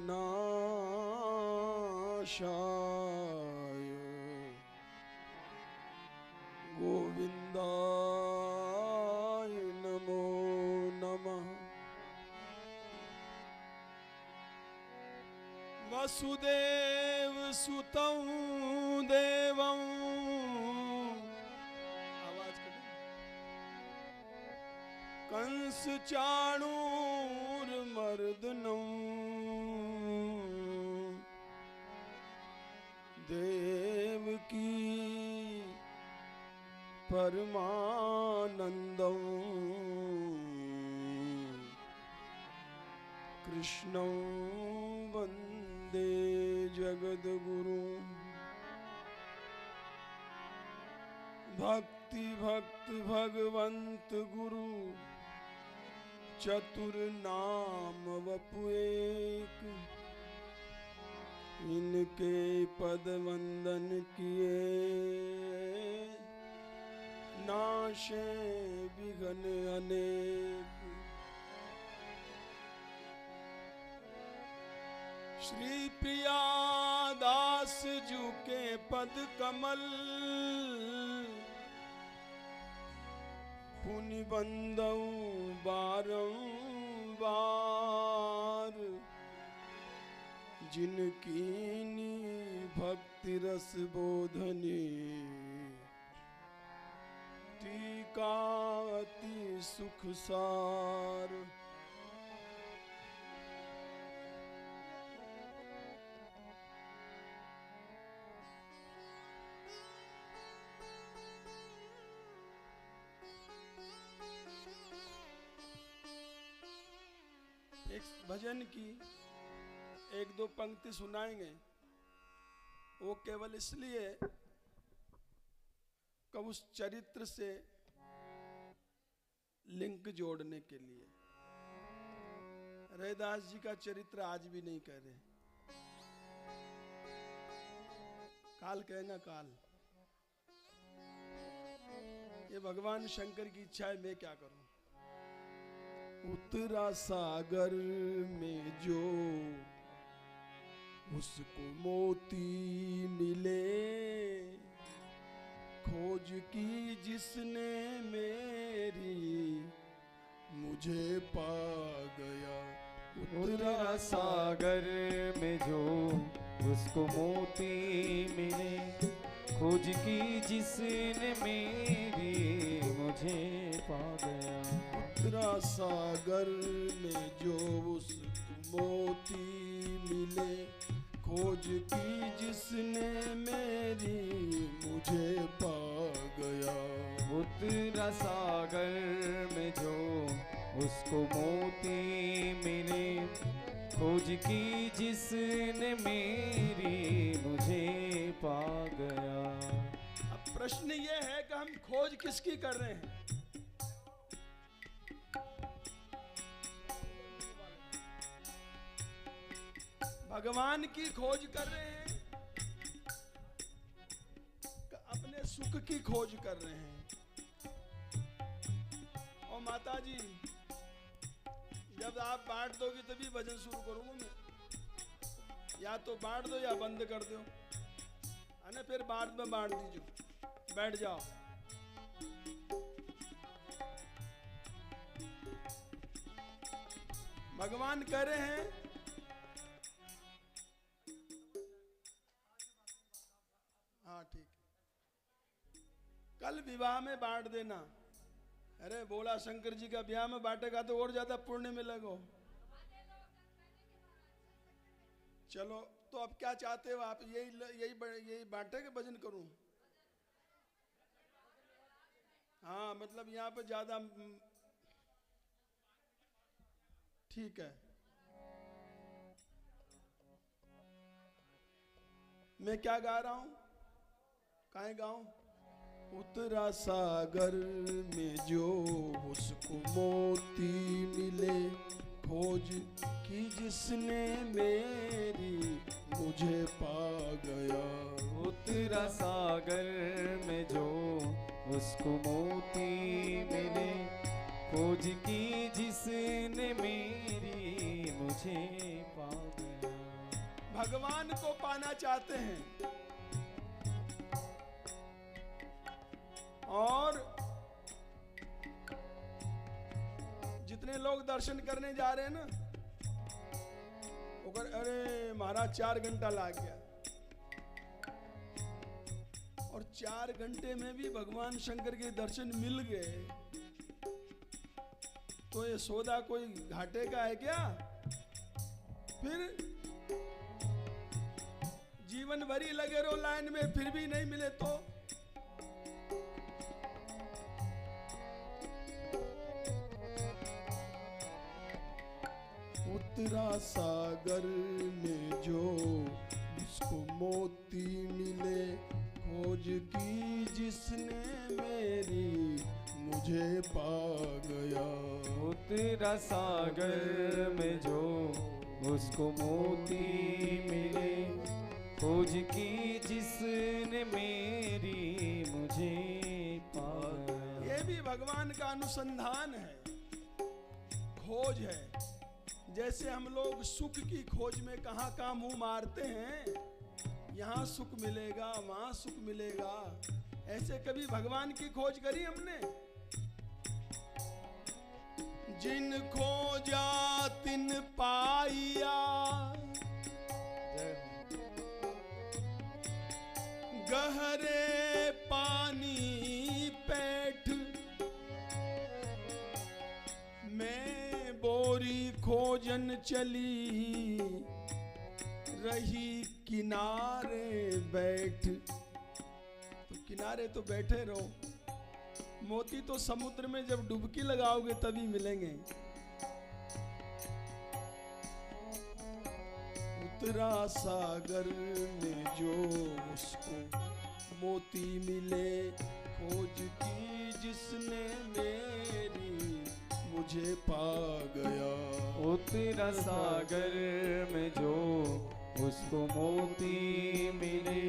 नाशाय गोविंदाय नमो नमः। वसुदेव सुतं देवं, आवाज कंस चाणूरमर्दनं, देवकी परमानंदं, कृष्णं वंदे जगद्गुरु। भक्ति भक्त भगवंत गुरु, चतुर नाम वपु एक, इनके पद वंदन किए, नाशे विघ्न अनेक। श्री प्रिया दास जू के पद कमल, पुनि बंदऊ बारंबार, जिनकीनी भक्ति रस बोधनी, टीका अति सुख सार। एक भजन की एक दो पंक्ति सुनाएंगे, वो केवल इसलिए कि उस चरित्र से लिंक जोड़ने के लिए। रैदास जी का चरित्र आज भी नहीं कह रहे, काल कहना काल। ये भगवान शंकर की इच्छा है, मैं क्या करूं। उतरा सागर में जो उसको मोती मिले, खोज की जिसने मेरी मुझे पा गया। उतरा सागर में जो उसको मोती मिले, खोज की जिसने मेरी मुझे पा गया। उतरा सागर में जो उसको मोती मिले, खोज की जिसने मेरी मुझे पा गया। उतरा सागर में जो उसको मोती मिले, खोज की जिसने मेरी मुझे पा गया। अब प्रश्न ये है कि हम खोज किसकी कर रहे हैं। भगवान की खोज कर रहे हैं, अपने सुख की खोज कर रहे हैं। और माता जी, जब आप बांट दोगी तभी भजन शुरू करूंगा मैं। या तो बांट दो या बंद कर दो, है ना। फिर बाद में बांट दीजिए, बैठ जाओ। भगवान कह रहे हैं, हाँ ठीक, कल विवाह में बांट देना। अरे बोला शंकर जी का ब्याह में बांटेगा तो और ज्यादा पुण्य मिलेगा। चलो तो अब क्या चाहते हो आप, यही बांटे के भजन करूं? हाँ मतलब यहाँ पे ज्यादा ठीक है। मैं क्या गा रहा हूं, काहे गाऊं? उतरा सागर में जो उसको मोती मिले, खोज की जिसने मेरी मुझे पा गया। उतरा सागर में जो उसको मोती मिले, खोज की जिसने मेरी मुझे पा गया। भगवान को पाना चाहते हैं और जितने लोग दर्शन करने जा रहे हैं ना, वो अरे महाराज 4 घंटा लग गया, और 4 घंटे में भी भगवान शंकर के दर्शन मिल गए तो ये सौदा कोई घाटे का है क्या? फिर जीवन भरी लगे रहो लाइन में, फिर भी नहीं मिले तो उतरा सागर में जो उसको मोती मिले, खोज की जिसने मेरी मुझे पा गया। उतरा सागर में जो उसको मोती मिले, खोज की जिसने मेरी मुझे पा गया। ये भी भगवान का अनुसंधान है, खोज है। जैसे हम लोग सुख की खोज में कहाँ कहाँ मुंह मारते हैं, यहाँ सुख मिलेगा वहाँ सुख मिलेगा, ऐसे कभी भगवान की खोज करी हमने? जिन खोजा तिन पाइया, गहरे पानी पैठ, मैं बोरी खोजन चली रही किनारे बैठ। तो किनारे तो बैठे रहो, मोती तो समुद्र में जब डुबकी लगाओगे तभी मिलेंगे। उतरा सागर में जो उसको मोती मिले, खोज की जिसने मेरी मुझे पा गया। उतरा सागर में जो उसको मोती मिले,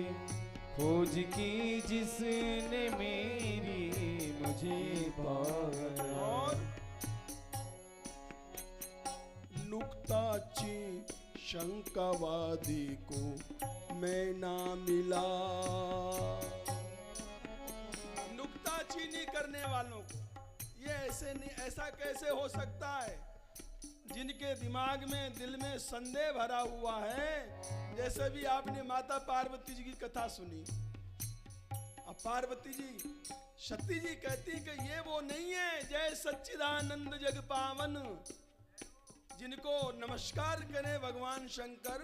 खोज की जिसने मेरी मुझे पा गया। और नुक्ताची शंकावादी को मैं ना मिला, नुक्ताचीनी करने वालों को, ये ऐसे नहीं, ऐसा कैसे हो सकता है? जिनके दिमाग में दिल में संदेह भरा हुआ है। जैसे भी आपने माता पार्वती जी की कथा सुनी, अब पार्वती जी, सती जी कहती कि ये वो नहीं है जय सच्चिदानंद जग पावन, जिनको नमस्कार करे भगवान शंकर।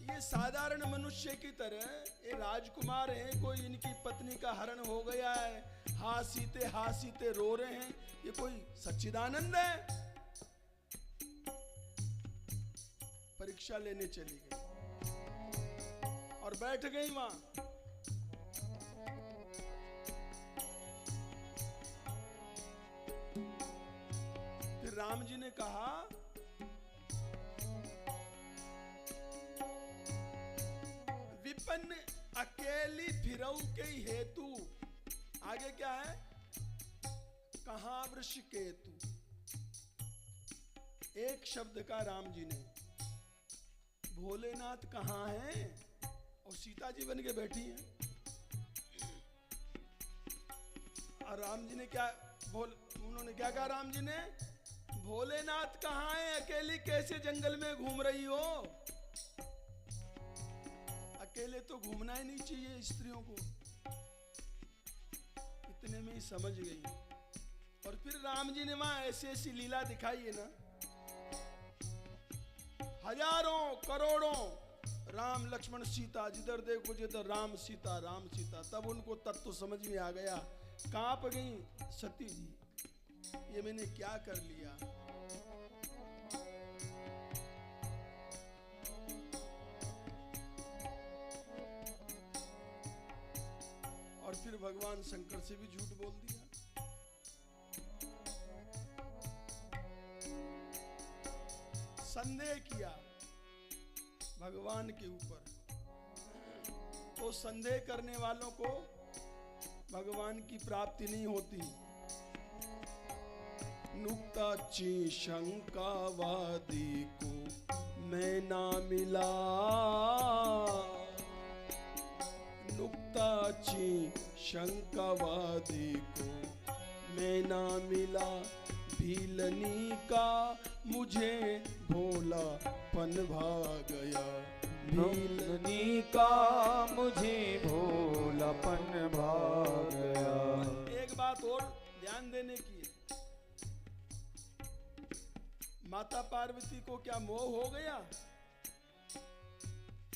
ये साधारण मनुष्य की तरह ये राजकुमार हैं, कोई इनकी पत्नी का हरण हो गया है, हासीते रो रहे हैं, ये कोई सच्चिदानंद है? परीक्षा लेने चली गई और बैठ गई वहां। फिर राम जी ने कहा, विपन्न अकेली फिरऊ के हेतु, आगे क्या है? कहां वृष केतु। एक शब्द का राम जी ने, भोलेनाथ कहाँ हैं? और सीता जी बन के बैठी हैं। और राम जी ने क्या उन्होंने क्या कहा? राम जी ने, भोलेनाथ कहाँ हैं? अकेली कैसे जंगल में घूम रही हो? अकेले तो घूमना ही नहीं चाहिए स्त्रियों को। इतने में ही समझ गई। और फिर राम जी ने वहां ऐसी ऐसी लीला दिखाई है ना, हजारों करोड़ों राम लक्ष्मण सीता, जिधर देखो जिधर राम सीता राम सीता। तब उनको तत्व समझ में आ गया, कांप गई सती जी, ये मैंने क्या कर लिया। और फिर भगवान शंकर से भी झूठ बोल दिया। संदेह किया भगवान के ऊपर, तो संदेह करने वालों को भगवान की प्राप्ति नहीं होती। नुक्ताची शंकावादी को मैं ना मिला, छी शंकावादी को, मैं ना मिला भीलनी का, मुझे भोलापन भा गया। भीलनी का मुझे भोलापन भा गया। एक बात और ध्यान देने की है, माता पार्वती को क्या मोह हो गया?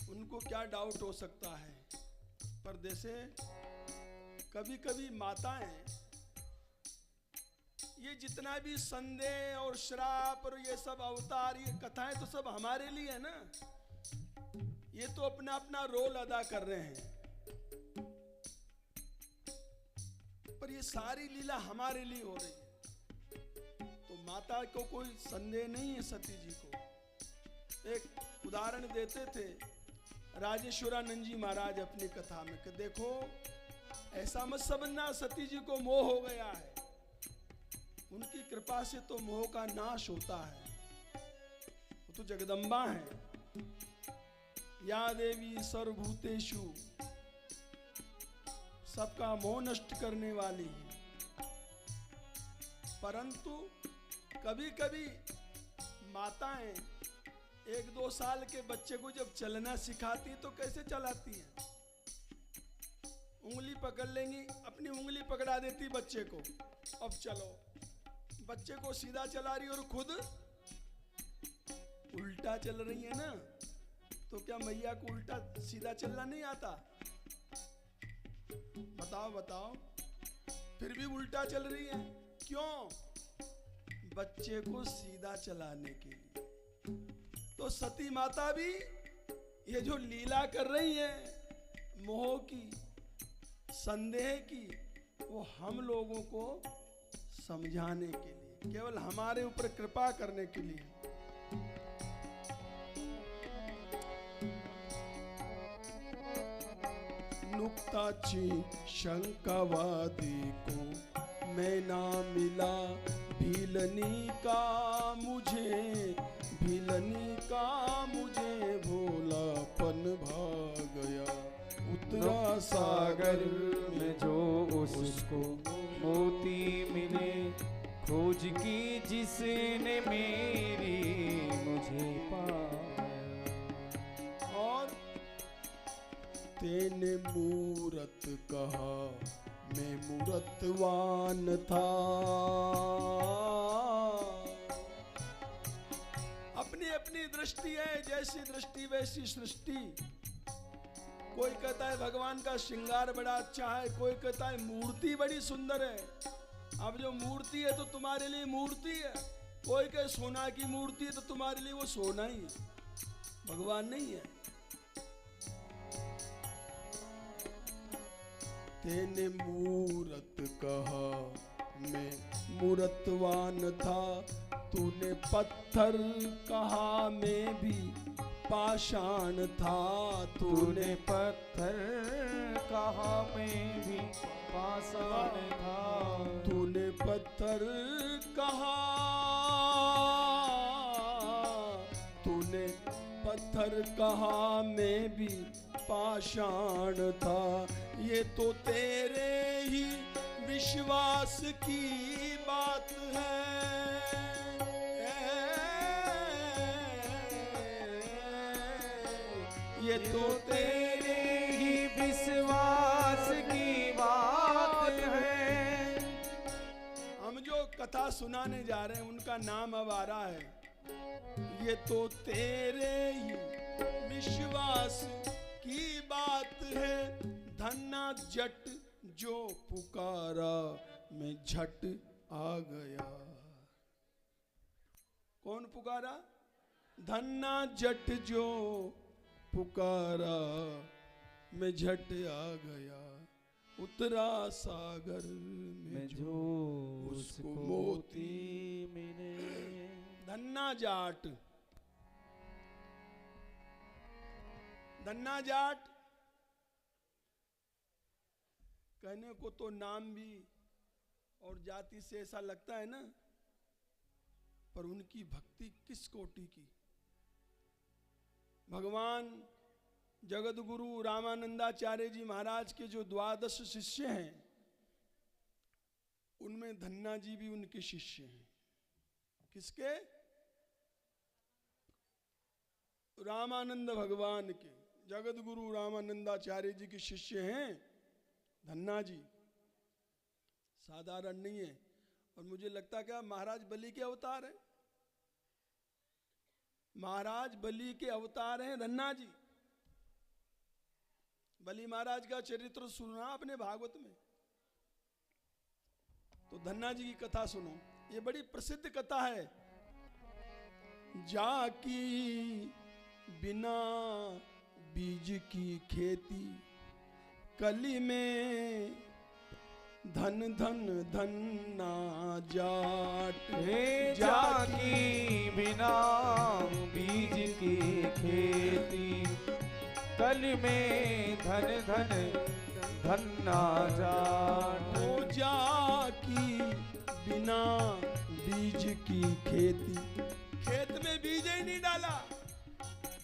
उनको क्या डाउट हो सकता है? पर जैसे कभी कभी माताएं, ये जितना भी संदेह और श्राप और ये सब अवतार, ये कथाएं तो सब हमारे लिए है ना। ये तो अपना अपना रोल अदा कर रहे हैं, पर ये सारी लीला हमारे लिए हो रही है। तो माता को कोई संदेह नहीं है सती जी को। एक उदाहरण देते थे राजेश्वरानंद जी महाराज अपनी कथा में कि देखो, ऐसा मत समझना सती जी को मोह हो गया है, उनकी कृपा से तो मोह का नाश होता है। वो तो जगदम्बा है। या देवी सर्वभूतेषु, सबका मोह नष्ट करने वाली है। परंतु कभी कभी माताएं 1-2 साल के बच्चे को जब चलना सिखाती तो कैसे चलाती हैं? उंगली पकड़ लेंगी, अपनी उंगली पकड़ा देती बच्चे को, अब चलो। बच्चे को सीधा चला रही और खुद उल्टा चल रही है ना। तो क्या मैया को उल्टा सीधा चलना नहीं आता? बताओ बताओ। फिर भी उल्टा चल रही है, क्यों? बच्चे को सीधा चलाने के लिए। तो सती माता भी ये जो लीला कर रही है मोह की, संदेह की, वो हम लोगों को समझाने के लिए, केवल हमारे ऊपर कृपा करने के लिए। नुक्ताची शंकावादी को, मैं ना मिला भीलनी का, मुझे भीलनी का, मुझे भोलापन भा गया। उतरा सागर में जो उसको मोती मिले, खोज की जिसने मेरी मुझे पाया। और तेने मूरत कहा, मैं मूरतवान था। अपनी अपनी दृष्टि है, जैसी दृष्टि वैसी सृष्टि। कोई कहता है भगवान का श्रृंगार बड़ा अच्छा है, कोई कहता है मूर्ति बड़ी सुंदर है। अब जो मूर्ति है तो तुम्हारे लिए मूर्ति है, कोई कहे सोना की मूर्ति है तो तुम्हारे लिए वो सोना ही है, भगवान नहीं है। तेने मूरत कहा, मैं मूरतवान था। तूने पत्थर कहा, मैं भी पाषाण था। तूने पत्थर कहा, मैं भी पाषाण था। तूने पत्थर कहा, तूने पत्थर कहा, मैं भी पाषाण था। ये तो तेरे ही विश्वास की बात है। ये तो तेरे ही विश्वास की बात है। हम जो कथा सुनाने जा रहे हैं उनका नाम अब आ रहा है। ये तो तेरे ही विश्वास की बात है। धन्ना जट जो पुकारा, मैं झट आ गया। कौन पुकारा? धन्ना जट जो पुकारा, मैं झट आ गया। उतरा सागर में जो उसको मोती मिले। धन्ना जाट, धन्ना जाट कहने को तो नाम भी और जाति से ऐसा लगता है ना, पर उनकी भक्ति किस कोटि की। भगवान जगत गुरु रामानंदाचार्य जी महाराज के जो 12 शिष्य हैं, उनमें धन्ना जी भी उनके शिष्य हैं। किसके? रामानंद भगवान के। जगत गुरु रामानंदाचार्य जी के शिष्य हैं धन्ना जी, साधारण नहीं है। और मुझे लगता क्या महाराज बलि के अवतार हैं, महाराज बलि के अवतार हैं धन्ना जी। बलि महाराज का चरित्र सुना आपने भागवत में, तो धन्ना जी की कथा सुनो, ये बड़ी प्रसिद्ध कथा है। जाकी बिना बीज की खेती, कली में धन धन धन्ना जाट। हे जाकी बिना बीज की खेती, कली में धन धन धन्ना जाट। हो जाकी बिना बीज की खेती, खेत में बीज ही नहीं डाला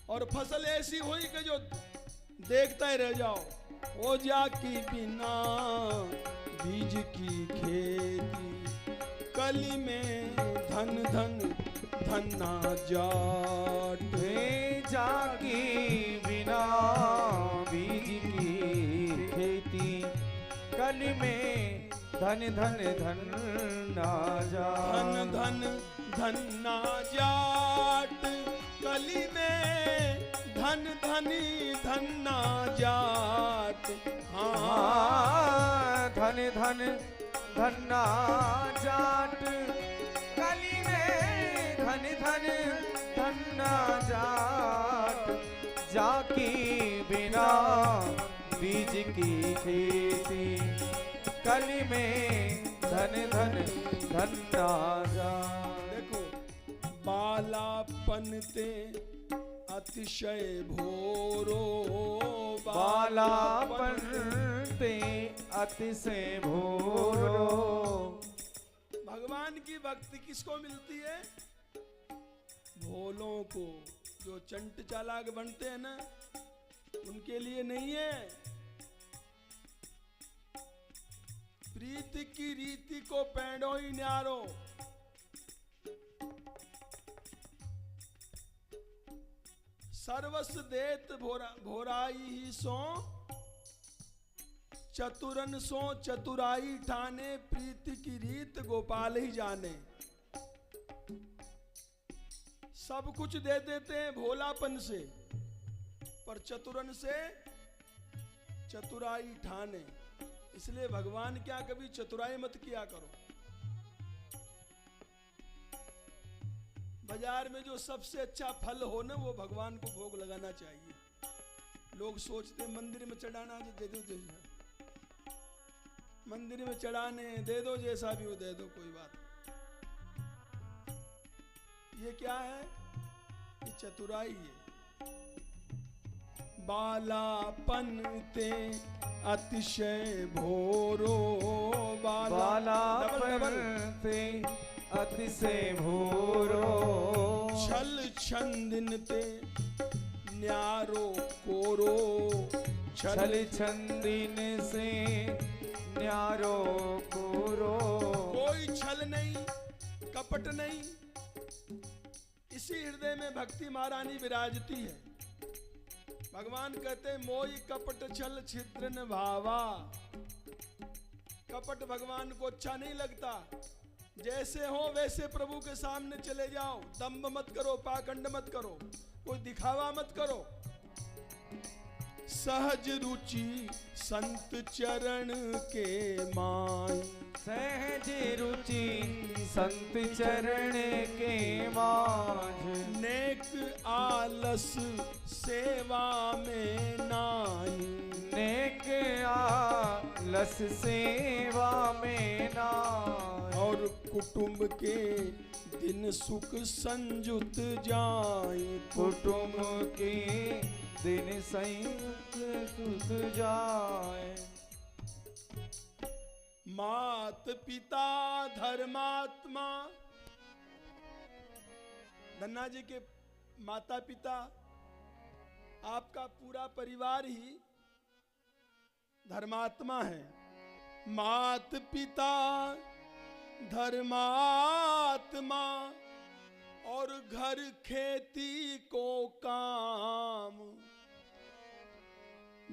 और फसल ऐसी हुई कि जो देखता ही रह जाओ। हो जाकी बिना बीज की खेती, कली में धन धन धन्ना जाट। हे जाकी बिना बीज की खेती, कली में धन धन धन्ना जाट। धन धन धन्ना जाट, कली में धन धनी धन्ना जाट। हाँ, धन धन धन्ना जाट, कली में धन धन धन्ना जाट। जाकी बिना बीज की खेती, कली में धन धन धन्ना जाट। देखो, बालापन ते अतिशय भोरो, बालापन ते अतिशय भोरो। भगवान की भक्ति किसको मिलती है? भोलों को, जो चंट चालाक बनते हैं ना, उनके लिए नहीं है। प्रीति की रीति को पैंडो ही न्यारो। सर्वस देत भोराई ही सो, चतुरन सो चतुराई ठाने। प्रीति की रीत गोपाल ही जाने। सब कुछ दे देते हैं भोलापन से, पर चतुरन से चतुराई ठाने। इसलिए भगवान क्या कभी चतुराई मत किया करो। बाजार में जो सबसे अच्छा फल हो ना, वो भगवान को भोग लगाना चाहिए। लोग सोचते मंदिर में चढ़ाना दे दो, जैसा मंदिर में चढ़ाने दे दो, जैसा भी हो दे दो, कोई बात। ये क्या है? ये चतुराई है। बालापन ते अतिशय भोरो, बालापन ते अतिशय भोरो। छल छंदिन ते न्यारो कोरो, छल छंदिन से न्यारो कोरो। कोई छल नहीं, कपट नहीं, इसी हृदय में भक्ति महारानी विराजती है। भगवान कहते मोई कपट छल छिद्र न भावा। कपट भगवान को अच्छा नहीं लगता। जैसे हो वैसे प्रभु के सामने चले जाओ। दंभ मत करो, पाखंड मत करो, कोई दिखावा मत करो। सहज रुचि संत चरण के माई, सहज रुचि संत चरण के माझ। नेक आलस सेवा में नाई, नेक आलस सेवा में नाई। और कुटुंब के दिन सुख संयुत जाए, कुटुंब के दिन संयुक्त सुख जाए। मात पिता धर्मात्मा। धन्ना जी के माता पिता आपका पूरा परिवार ही धर्मात्मा है। मात पिता धर्मात्मा और घर खेती को काम,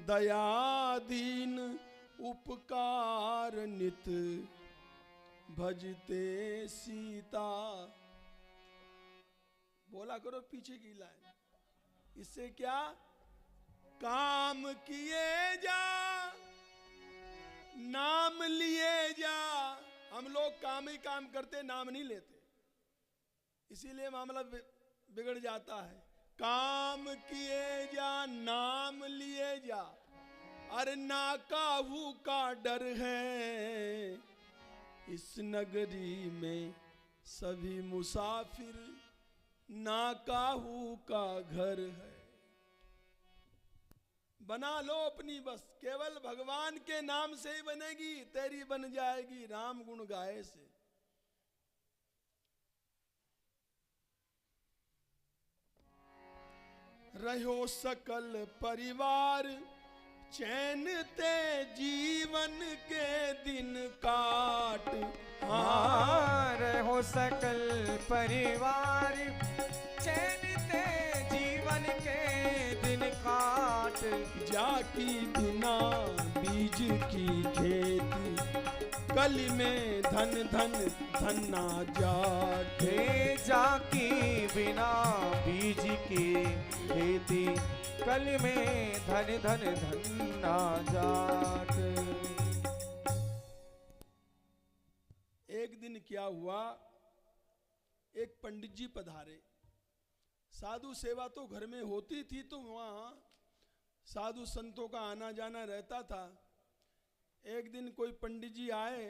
दयादीन उपकार नित भजते सीता। बोला करो पीछे की लाइन। इससे क्या? काम किए जा, नाम लिए जा। हम लोग काम ही काम करते, नाम नहीं लेते, इसीलिए मामला बिगड़ जाता है। काम किए जा, नाम लिए जा। अरे ना काहू का डर है, इस नगरी में सभी मुसाफिर, ना काहू का घर है। बना लो अपनी बस, केवल भगवान के नाम से ही बनेगी, तेरी बन जाएगी राम गुण गाए से। रहो सकल परिवार चैन ते जीवन के दिन काट। हाँ, रहो सकल परिवार चैन ते जीवन के दिन काट। जाकी बिना बीज की खेती, कली में धन धन धन्ना जाट। हे जाकी बिना बीज की खेती, कल में धन धन धन्ना जाट। एक दिन क्या हुआ, एक पंडित जी पधारे। साधु सेवा तो घर में होती थी, तो वहाँ साधु संतों का आना जाना रहता था। एक दिन कोई पंडित जी आए,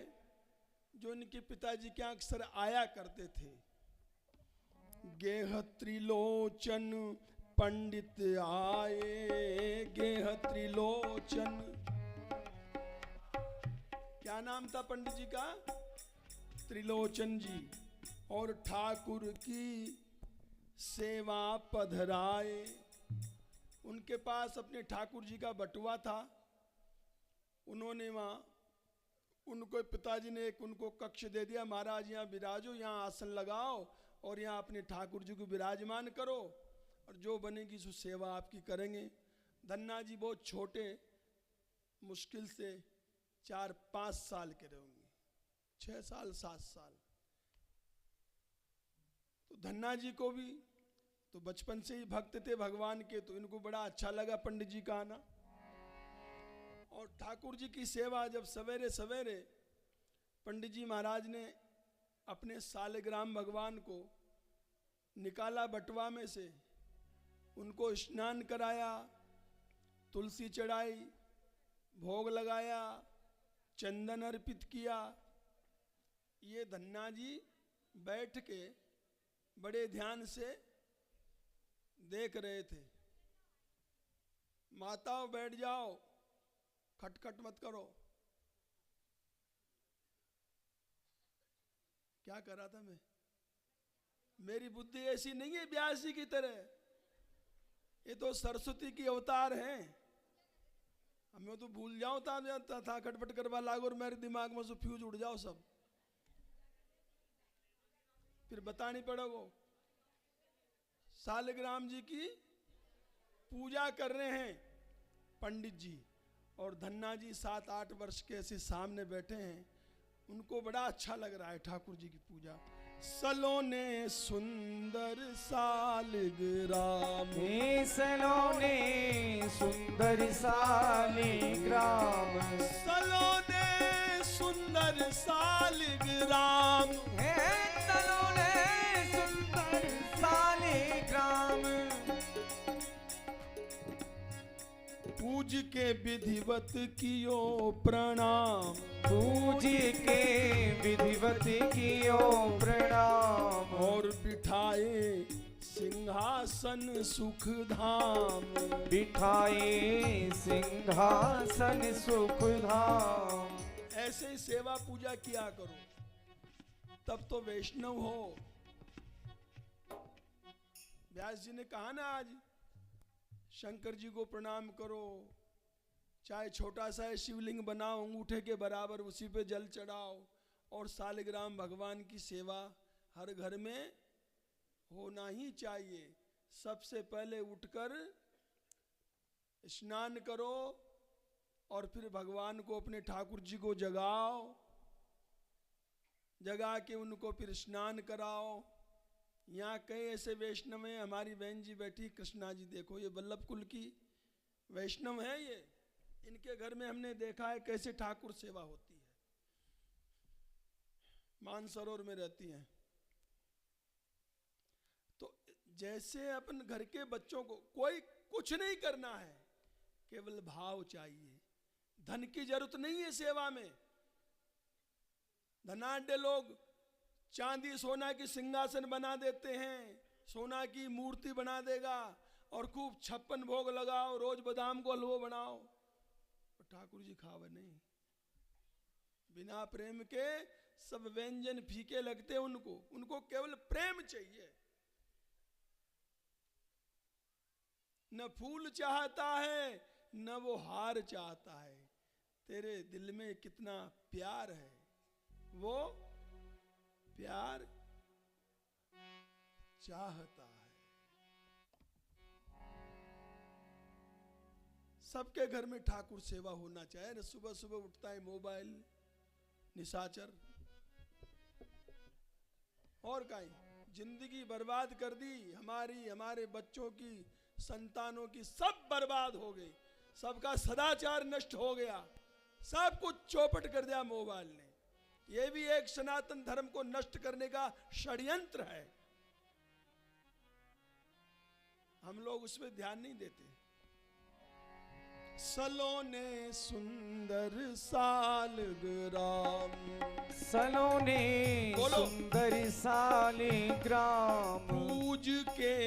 जो इनके पिताजी के यहाँ अक्सर आया करते थे। गेह त्रिलोचन पंडित आए, गेह त्रिलोचन। क्या नाम था पंडित जी का? त्रिलोचन जी। और ठाकुर की सेवा पधराए। उनके पास अपने ठाकुर जी का बटुआ था। उन्होंने वहाँ, उनको पिताजी ने एक उनको कक्ष दे दिया, महाराज यहाँ विराजो, यहाँ आसन लगाओ और यहाँ अपने ठाकुर जी को विराजमान करो, और जो बनेगी सो सेवा आपकी करेंगे। धन्ना जी बहुत छोटे, मुश्किल से 4-5 साल के रहेंगे, 6 साल 7 साल। तो धन्ना जी को भी तो बचपन से ही भक्त थे भगवान के, तो इनको बड़ा अच्छा लगा पंडित जी का आना। और ठाकुर जी की सेवा जब सवेरे सवेरे पंडित जी महाराज ने अपने सालग्राम भगवान को निकाला बटवा में से, उनको स्नान कराया, तुलसी चढ़ाई, भोग लगाया, चंदन अर्पित किया। ये धन्ना जी बैठ के बड़े ध्यान से देख रहे थे। माताओं बैठ जाओ, खटखट मत करो। क्या कर रहा था मैं? मेरी बुद्धि ऐसी नहीं है ब्यासी की तरह, ये तो सरस्वती की अवतार हैं। अब मैं तो भूल जाऊं था खटपट करवा लागो और मेरे दिमाग में से फ्यूज उड़ जाओ सब, फिर बतानी पड़ोगो। सालग्राम जी की पूजा कर रहे हैं पंडित जी, और धन्ना जी 7-8 वर्ष के ऐसे सामने बैठे हैं। उनको बड़ा अच्छा लग रहा है ठाकुर जी की पूजा। सलोने सुंदर सालग्राम, सलोने सुंदर सालग्राम, सलोने सुंदर सालग्राम, सलोने सुंदर सालग्राम। पूज के विधिवत कियो प्रणाम, पूज के विधिवत कियो प्रणाम। और बिठाए सिंहासन सुख धाम, बिठाए सिंहासन सुख धाम। ऐसे ही सेवा पूजा किया करो, तब तो वैष्णव हो। व्यास जी ने कहा ना आज, शंकर जी को प्रणाम करो, चाहे छोटा सा शिवलिंग बनाओ अंगूठे के बराबर, उसी पे जल चढ़ाओ, और सालिग्राम भगवान की सेवा हर घर में होना ही चाहिए। सबसे पहले उठकर स्नान करो और फिर भगवान को, अपने ठाकुर जी को जगाओ, जगा के उनको फिर स्नान कराओ। यहाँ कई ऐसे वैष्णव हैं, हमारी बहन जी बैठी कृष्णा जी, देखो ये वल्लभ कुल की वैष्णव है ये, इनके घर में हमने देखा है कैसे ठाकुर सेवा होती है। मानसरोवर में रहती हैं। तो जैसे अपन घर के बच्चों को, कोई कुछ नहीं करना है, केवल भाव चाहिए। धन की जरूरत नहीं है सेवा में। धनाढ्य लोग चांदी सोना की सिंहासन बना देते हैं, सोना की मूर्ति बना देगा और खूब 56 भोग लगाओ, रोज बादाम को हलवा बनाओ, और ठाकुर जी खावे नहीं। बिना प्रेम के सब व्यंजन फीके लगते हैं उनको केवल प्रेम चाहिए। न फूल चाहता है न वो हार चाहता है, तेरे दिल में कितना प्यार है, वो प्यार चाहता है। सबके घर में ठाकुर सेवा होना चाहिए। न सुबह सुबह उठता है मोबाइल, निशाचर और कहीं जिंदगी बर्बाद कर दी हमारी, हमारे बच्चों की, संतानों की, सब बर्बाद हो गई। सबका सदाचार नष्ट हो गया, सब कुछ चौपट कर दिया मोबाइल ने। ये भी एक सनातन धर्म को नष्ट करने का षड्यंत्र है। हम लोग उसमें ध्यान नहीं देते। सलोने सुंदर सालग्राम, सलोने सुंदर सालिग्राम, पूज के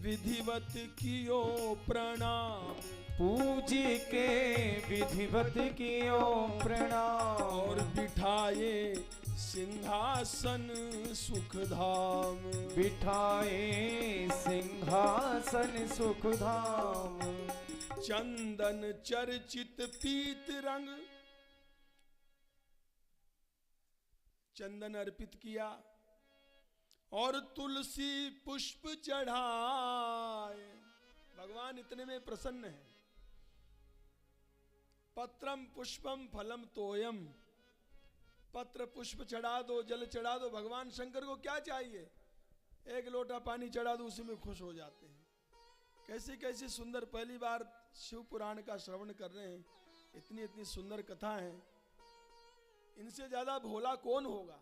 विधिवत कियो प्रणाम, पूज के विधिवत कियो प्रणाम, और बिठाए सिंहासन सुखधाम, बिठाए सिंहासन सुखधाम, चंदन चर्चित पीत रंग, चंदन अर्पित किया और तुलसी पुष्प चढ़ाए। भगवान इतने में प्रसन्न है। पत्रम पुष्पम फलम तोयम, पत्र पुष्प चढ़ा दो, जल चढ़ा दो। भगवान शंकर को क्या चाहिए? एक लोटा पानी चढ़ा दो, उसी में खुश हो जाते हैं। कैसी कैसी सुंदर, पहली बार शिव पुराण का श्रवण कर रहे हैं, इतनी इतनी सुंदर कथा है। इनसे ज्यादा भोला कौन होगा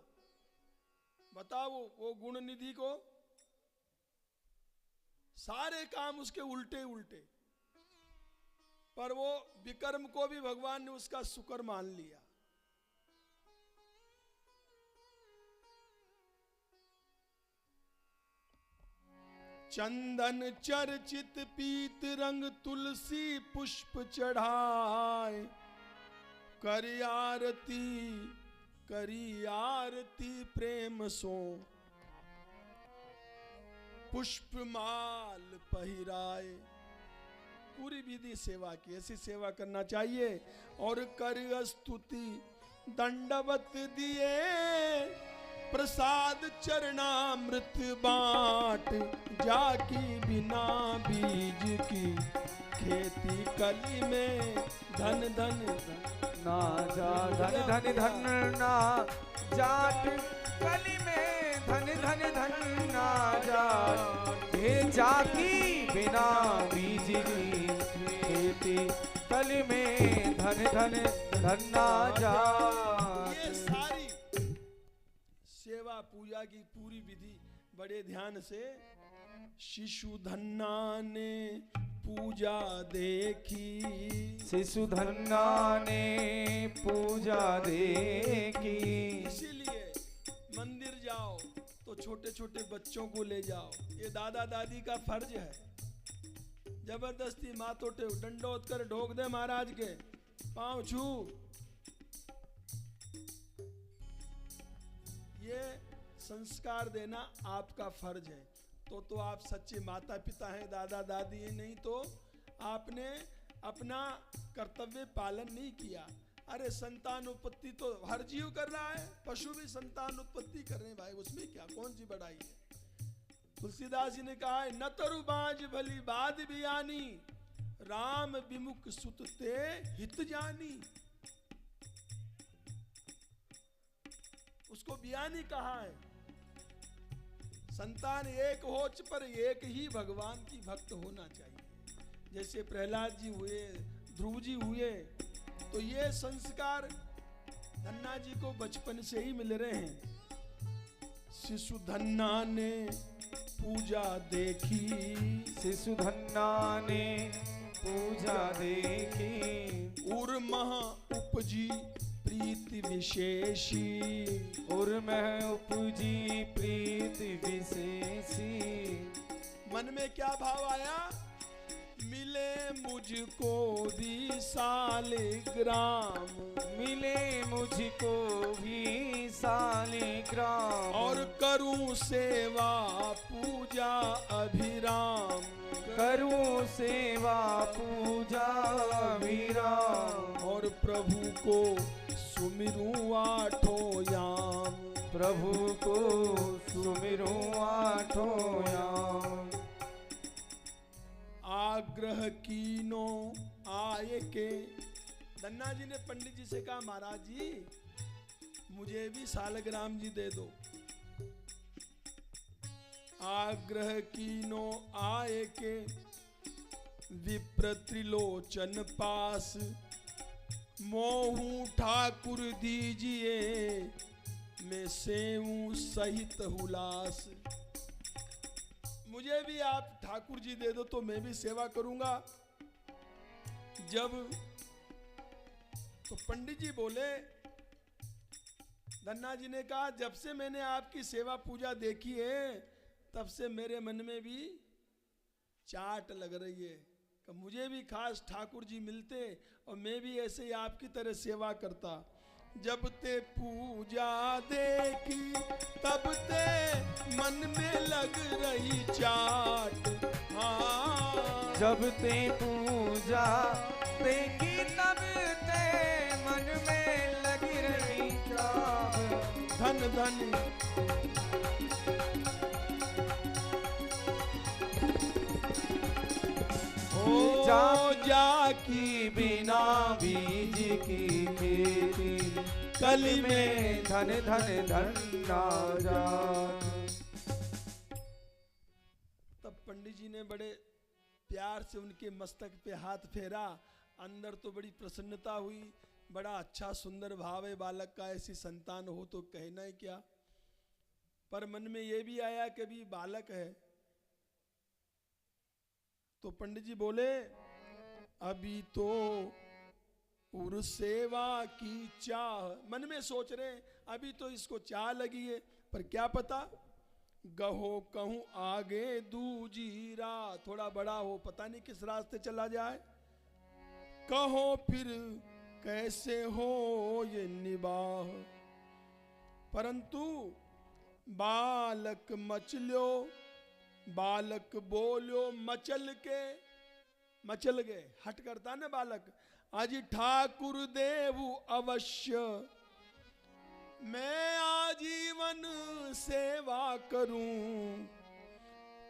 बताओ? वो गुण निधि को सारे काम उसके उल्टे उल्टे, पर वो विकर्म को भी भगवान ने उसका शुक्र मान लिया। चंदन चर्चित पीत रंग, तुलसी पुष्प चढ़ाए, करी आरती प्रेम सो, पुष्प माल पहिराए। पूरी विधि सेवा की, ऐसी सेवा करना चाहिए। और कर स्तुति दंडवत दिए, प्रसाद चरणामृत बांट, जाकी बिना बीज की खेती, कली में धन धन ना जा, धन धन धन ना जाट, कली में धन धन धन ना जाट, हे जाकी बिना बीज की खेती, कली में धन धन धन ना जाट। ये सारी सेवा पूजा की पूरी विधि बड़े ध्यान से। शिशुधन्ना ने पूजा देखी, शिशुधन्ना ने पूजा देखी। इसीलिए मंदिर जाओ तो छोटे छोटे बच्चों को ले जाओ, ये दादा दादी का फर्ज है। जबरदस्ती मातोटे डंडोत कर ढोक दे महाराज के पांव छू, ये संस्कार देना आपका फर्ज है। तो आप सच्चे माता पिता हैं, दादा दादी हैं, नहीं तो आपने अपना कर्तव्य पालन नहीं किया। अरे संतान उत्पत्ति तो हर जीव कर रहा है, पशु भी संतान उत्पत्ति कर रहे हैं भाई, उसमें क्या कौन सी बड़ाई है। तुलसीदास जी ने कहा है न तरु बाज भली बात बियानी, राम विमुख सुत ते हित जानी। उसको बियानी कहा है। संतान एक हो पर एक ही भगवान की भक्त होना चाहिए। जैसे प्रहलाद जी हुए, ध्रुव जी हुए, तो ये संस्कार धन्ना जी को बचपन से ही मिल रहे हैं। शिशु धन्ना ने पूजा देखी, शिशु धन्ना ने पूजा देखी, उर्मह उपजी प्रीति विशेषी, उर्मह उपजी प्रीति विशेषी। मन में क्या भाव आया? मिले मुझको भी सालिग्राम, मिले मुझको भी सालिग्राम, और करूं सेवा पूजा अभिराम, करूं सेवा पूजा अभिराम, और प्रभु को सुमिरूं आठों याम, प्रभु को सुमिरूं आठों याम। आग्रह कीनो आए के। धन्ना जी ने पंडित जी से कहा महाराज जी मुझे भी सालग्राम जी दे दो। आग्रह कीनो आए के विप्र त्रिलोचन पास, मोहू ठाकुर दीजिए मैं सेऊं सहित हुलास। मुझे भी आप ठाकुर जी दे दो तो मैं भी सेवा करूंगा। जब तो पंडित जी बोले, धन्ना जी ने कहा जब से मैंने आपकी सेवा पूजा देखी है तब से मेरे मन में भी चाट लग रही है कि मुझे भी खास ठाकुर जी मिलते और मैं भी ऐसे ही आपकी तरह सेवा करता। जब ते पूजा देखी तब ते मन में लग रही चाट। हाँ जब ते पूजा देखी तब ते मन में लग रही चाट। धन धन ओ जाकी बिना बीज की खेती, कली में धन धन धन ना जात। तब पंडित जी ने बड़े प्यार से उनके मस्तक पे हाथ फेरा। अंदर तो बड़ी प्रसन्नता हुई, बड़ा अच्छा सुंदर भाव है बालक का, ऐसी संतान हो तो कहना ही क्या। पर मन में ये भी आया कि अभी बालक है। तो पंडित जी बोले अभी तो उर सेवा की चाह, मन में सोच रहे अभी तो इसको चाह लगी है, पर क्या पता गहो कहूं आगे दूजी राह, थोड़ा बड़ा हो पता नहीं किस रास्ते चला जाए। कहो फिर कैसे हो ये निबाह, परंतु बालक मचल्यो, बालक बोलो मचल गए, हट करता ना बालक। आज ठाकुर देव अवश्य मैं आजीवन सेवा करूं,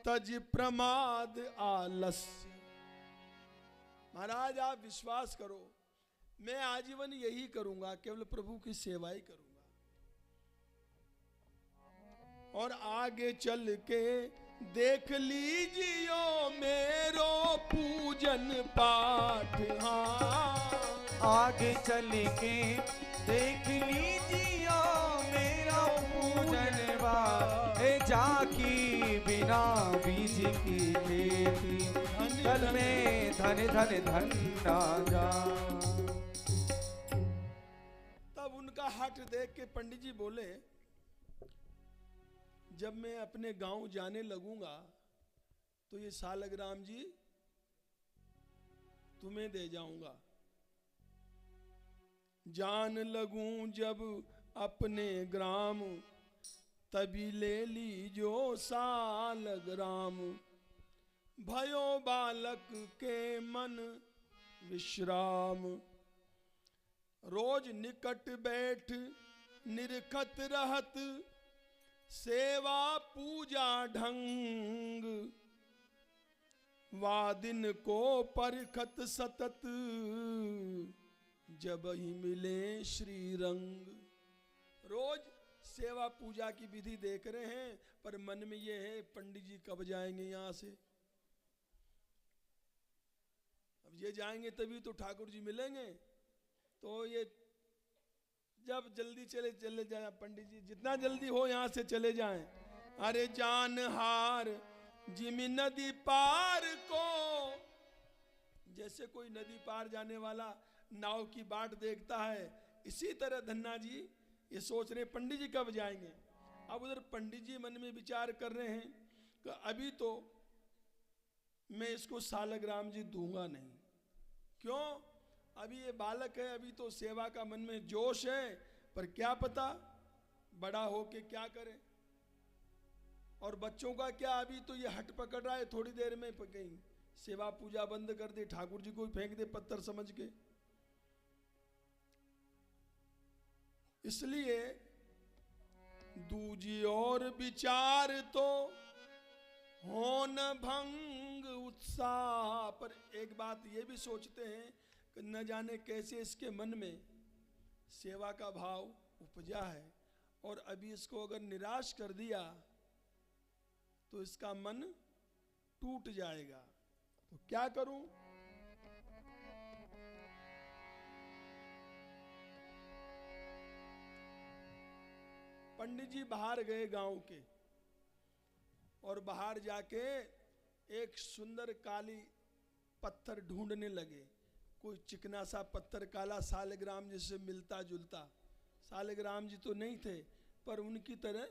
तज प्रमाद आलस्य। महाराज आप विश्वास करो मैं आजीवन यही करूंगा, केवल प्रभु की सेवा ही करूंगा। और आगे चल के देख लीजियो मेरो पूजन पाठ। हाँ आगे चल के देख लीजियो मेरा पूजन पाठ। जाकी बिना बीज की खेती, कल में धन धन धन ना जा। तब उनका हठ देख के पंडित जी बोले जब मैं अपने गांव जाने लगूंगा तो ये सालग्राम जी तुम्हें दे जाऊंगा। जान लगूं जब अपने ग्राम, तभी ले लीजो सालग्राम। भयो बालक के मन विश्राम। रोज निकट बैठ निरखत रहत, सेवा पूजा ढंग। वादिन को परखत सतत, जब ही मिले श्री रंग। रोज सेवा पूजा की विधि देख रहे हैं, पर मन में ये है पंडित जी कब जाएंगे यहाँ से। अब ये जाएंगे तभी तो ठाकुर जी मिलेंगे। तो ये जब जल्दी चले जाए पंडित जी, जितना जल्दी हो यहाँ से चले जाएं। अरे जान हार जिमी नदी पार को, जैसे कोई नदी पार जाने वाला नाव की बाट देखता है, इसी तरह धन्ना जी ये सोच रहे पंडित जी कब जाएंगे। अब उधर पंडित जी मन में विचार कर रहे हैं कि अभी तो मैं इसको सालग्राम जी दूंगा नहीं। क्यों? अभी ये बालक है, अभी तो सेवा का मन में जोश है, पर क्या पता बड़ा होके क्या करे। और बच्चों का क्या, अभी तो ये हट पकड़ रहा है, थोड़ी देर में कहीं सेवा पूजा बंद कर दे, ठाकुर जी को फेंक दे पत्थर समझ के। इसलिए दूजी और विचार तो हो न भंग उत्साह। पर एक बात ये भी सोचते हैं कि न जाने कैसे इसके मन में सेवा का भाव उपजा है, और अभी इसको अगर निराश कर दिया तो इसका मन टूट जाएगा। तो क्या करूं? पंडित जी बाहर गए गांव के, और बाहर जाके एक सुंदर काली पत्थर ढूंढने लगे। कोई चिकना सा पत्थर काला, सालग्राम जी से मिलता जुलता। सालग्राम जी तो नहीं थे, पर उनकी तरह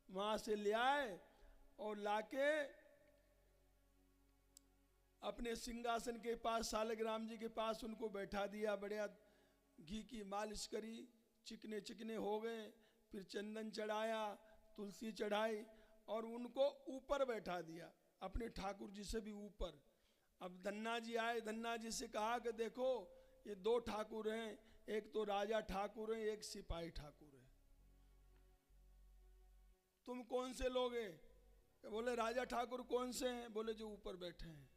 वहां से ले आए और लाके अपने सिंहासन के पास, सालग्राम जी के पास उनको बैठा दिया। बढ़िया घी की मालिश करी, चिकने चिकने हो गए। फिर चंदन चढ़ाया, तुलसी चढ़ाई, और उनको ऊपर बैठा दिया, अपने ठाकुर जी से भी ऊपर। अब धन्ना जी आए, धन्ना जी से कहा कि देखो ये दो ठाकुर हैं, एक तो राजा ठाकुर है, एक सिपाही ठाकुर है, तुम कौन से लोगे? बोले राजा ठाकुर कौन से हैं? बोले जो ऊपर बैठे हैं।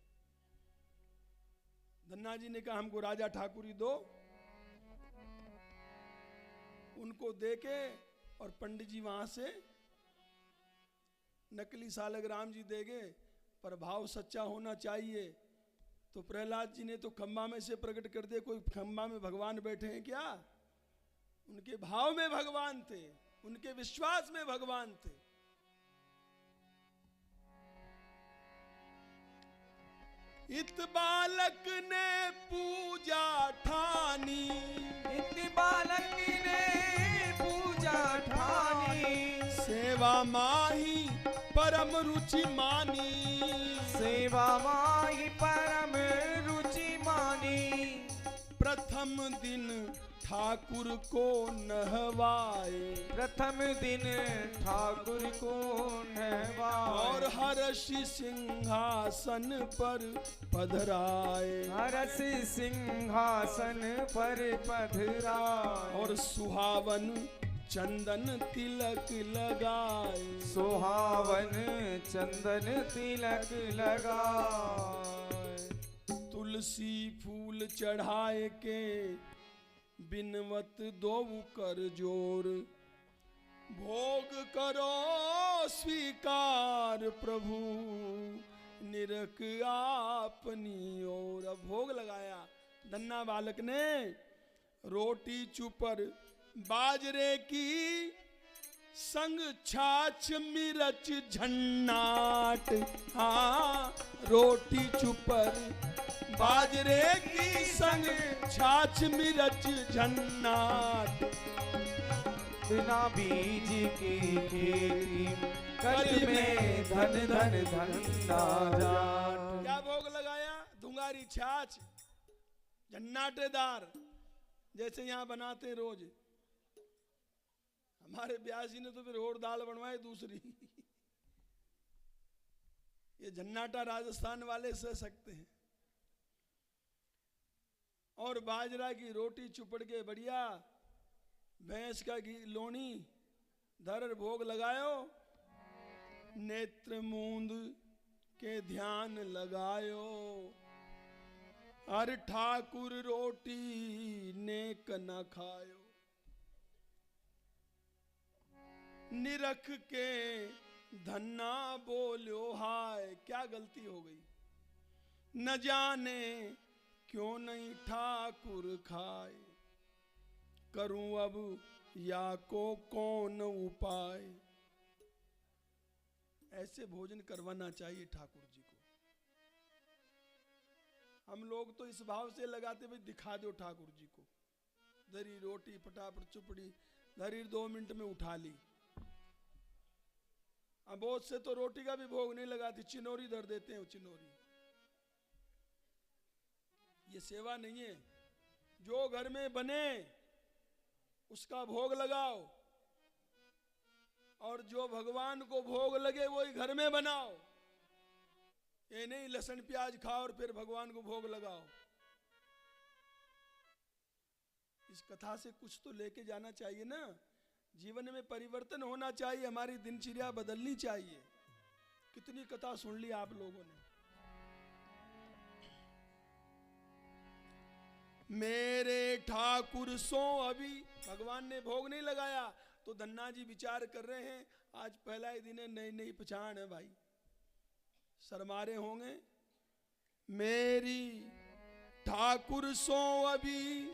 धन्ना जी ने कहा हमको राजा ठाकुर ही दो। उनको देके और पंडित जी वहां से नकली सालग्राम जी दे गए, पर भाव सच्चा होना चाहिए। तो प्रहलाद जी ने तो खंबा में से प्रकट कर दिया। कोई खंबा में भगवान बैठे हैं क्या? उनके भाव में भगवान थे, उनके विश्वास में भगवान थे। इत बालक ने पूजा ठानी, इत बालक ने पूजा ठानी। सेवा माही परम रुचि मानी, सेवा माही परम रुचि मानी। प्रथम दिन ठाकुर को नहवाए, प्रथम दिन ठाकुर को नहवाए। और हर्षि सिंहासन पर पधराए, हर्ष सिंहासन पर पधराए। और सुहावन चंदन तिलक लगाए, सुहावन चंदन तिलक लगाए। तुलसी फूल चढ़ाए के बिनवत दो कर जोर, भोग करो स्वीकार प्रभु निरख आपनी ओर। अब भोग लगाया धन्ना बालक ने, रोटी चुपर बाजरे की, संग छाछ मिर्च झन्नाट। हाँ, रोटी चुपर बाजरे की, संग छाछ मिर्च झन्नाट। बिना बीज की खेती, कल में धन धन धन ना जाट। क्या भोग लगाया? धुंगारी छाछ, झन्नाटेदार, जैसे यहाँ बनाते हैं रोज। हमारे ब्यास जी ने तो फिर और दाल बनवाई दूसरी। ये झन्नाटा राजस्थान वाले सह सकते हैं। और बाजरा की रोटी चुपड़ के बढ़िया, भैंस का घी लोनी धर भोग लगायो, नेत्र मूंद के ध्यान लगायो, हर ठाकुर रोटी नेक न खायो। निरख के धन्ना बोलो हाय, क्या गलती हो गई, न जाने क्यों नहीं ठाकुर खाए, करूं अब या को कौन उपाय। ऐसे भोजन करवाना चाहिए ठाकुर जी को। हम लोग तो इस भाव से लगाते भाई दिखा दो ठाकुर जी को, धरी रोटी फटाफट चुपड़ी धरी 2 मिनट में उठा ली। अब बहुत से तो रोटी का भी भोग नहीं लगाती, चिनोरी धर देते हैं। चिनोरी ये सेवा नहीं है। जो घर में बने उसका भोग लगाओ, और जो भगवान को भोग लगे वही घर में बनाओ। ये नहीं लहसुन प्याज खाओ और फिर भगवान को भोग लगाओ। इस कथा से कुछ तो लेके जाना चाहिए ना। जीवन में परिवर्तन होना चाहिए, हमारी दिनचर्या बदलनी चाहिए। कितनी कथा सुन ली आप लोगों ने। मेरे ठाकुर सो अभी भगवान ने भोग नहीं लगाया, तो धन्ना जी विचार कर रहे हैं आज पहला ही दिन है, नई नई पहचान है भाई, शर्मारे होंगे। मेरी ठाकुर सो अभी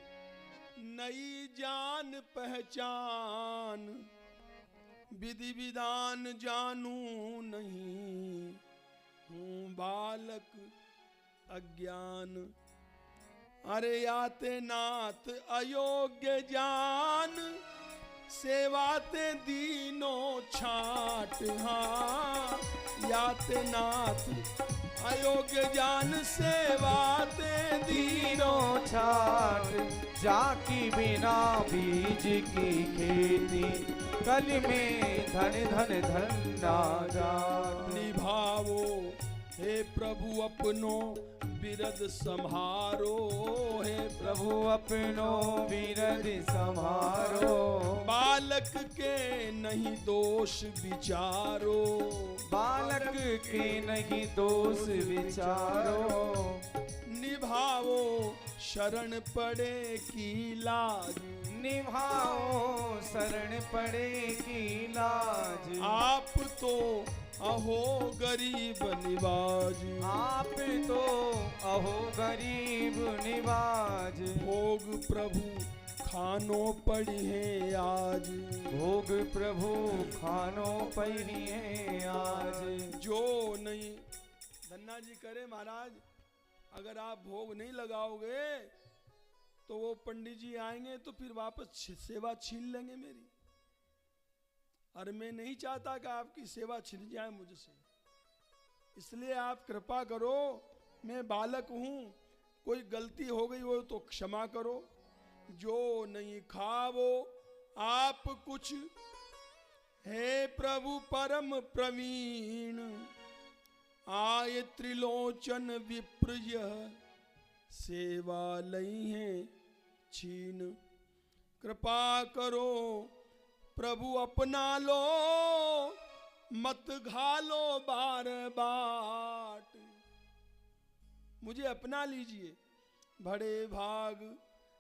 नई जान पहचान, विधि विधान जानू नहीं, हूँ बालक अज्ञान। अरे याते नाथ अयोग्य जान, सेवाते दीनो छाट। हाँ याते नाथ अयोग्य जान, सेवाते दीनो छाट। जाकी बिना बीज की खेती, कली में धन धन धन ना जान। निभावो हे प्रभु अपनो बिरद संहारो, हे प्रभु अपनो बिरद संहारो। बालक के नहीं दोष विचारो, बालक के नहीं दोष विचारो। निभाओ शरण पड़े की लाज, निभाओ शरण पड़े की लाज। आप तो अहो गरीब निवाज, आप तो अहो गरीब निवाज। भोग प्रभु खानो पड़ी है आज, भोग प्रभु खानो पड़ी है आज। जो नहीं धन्ना जी करे महाराज, अगर आप भोग नहीं लगाओगे तो वो पंडित जी आएंगे तो फिर वापस सेवा छीन लेंगे मेरी। और मैं नहीं चाहता कि आपकी सेवा छिन जाए मुझसे, इसलिए आप कृपा करो। मैं बालक हूं, कोई गलती हो गई हो तो क्षमा करो। जो नहीं खावो आप कुछ, हे प्रभु परम प्रवीण। आय त्रिलोचन विप्र यह, सेवा लई है छीन। कृपा करो प्रभु अपना लो, मत घालो बार बाट। मुझे अपना लीजिए, बड़े भाग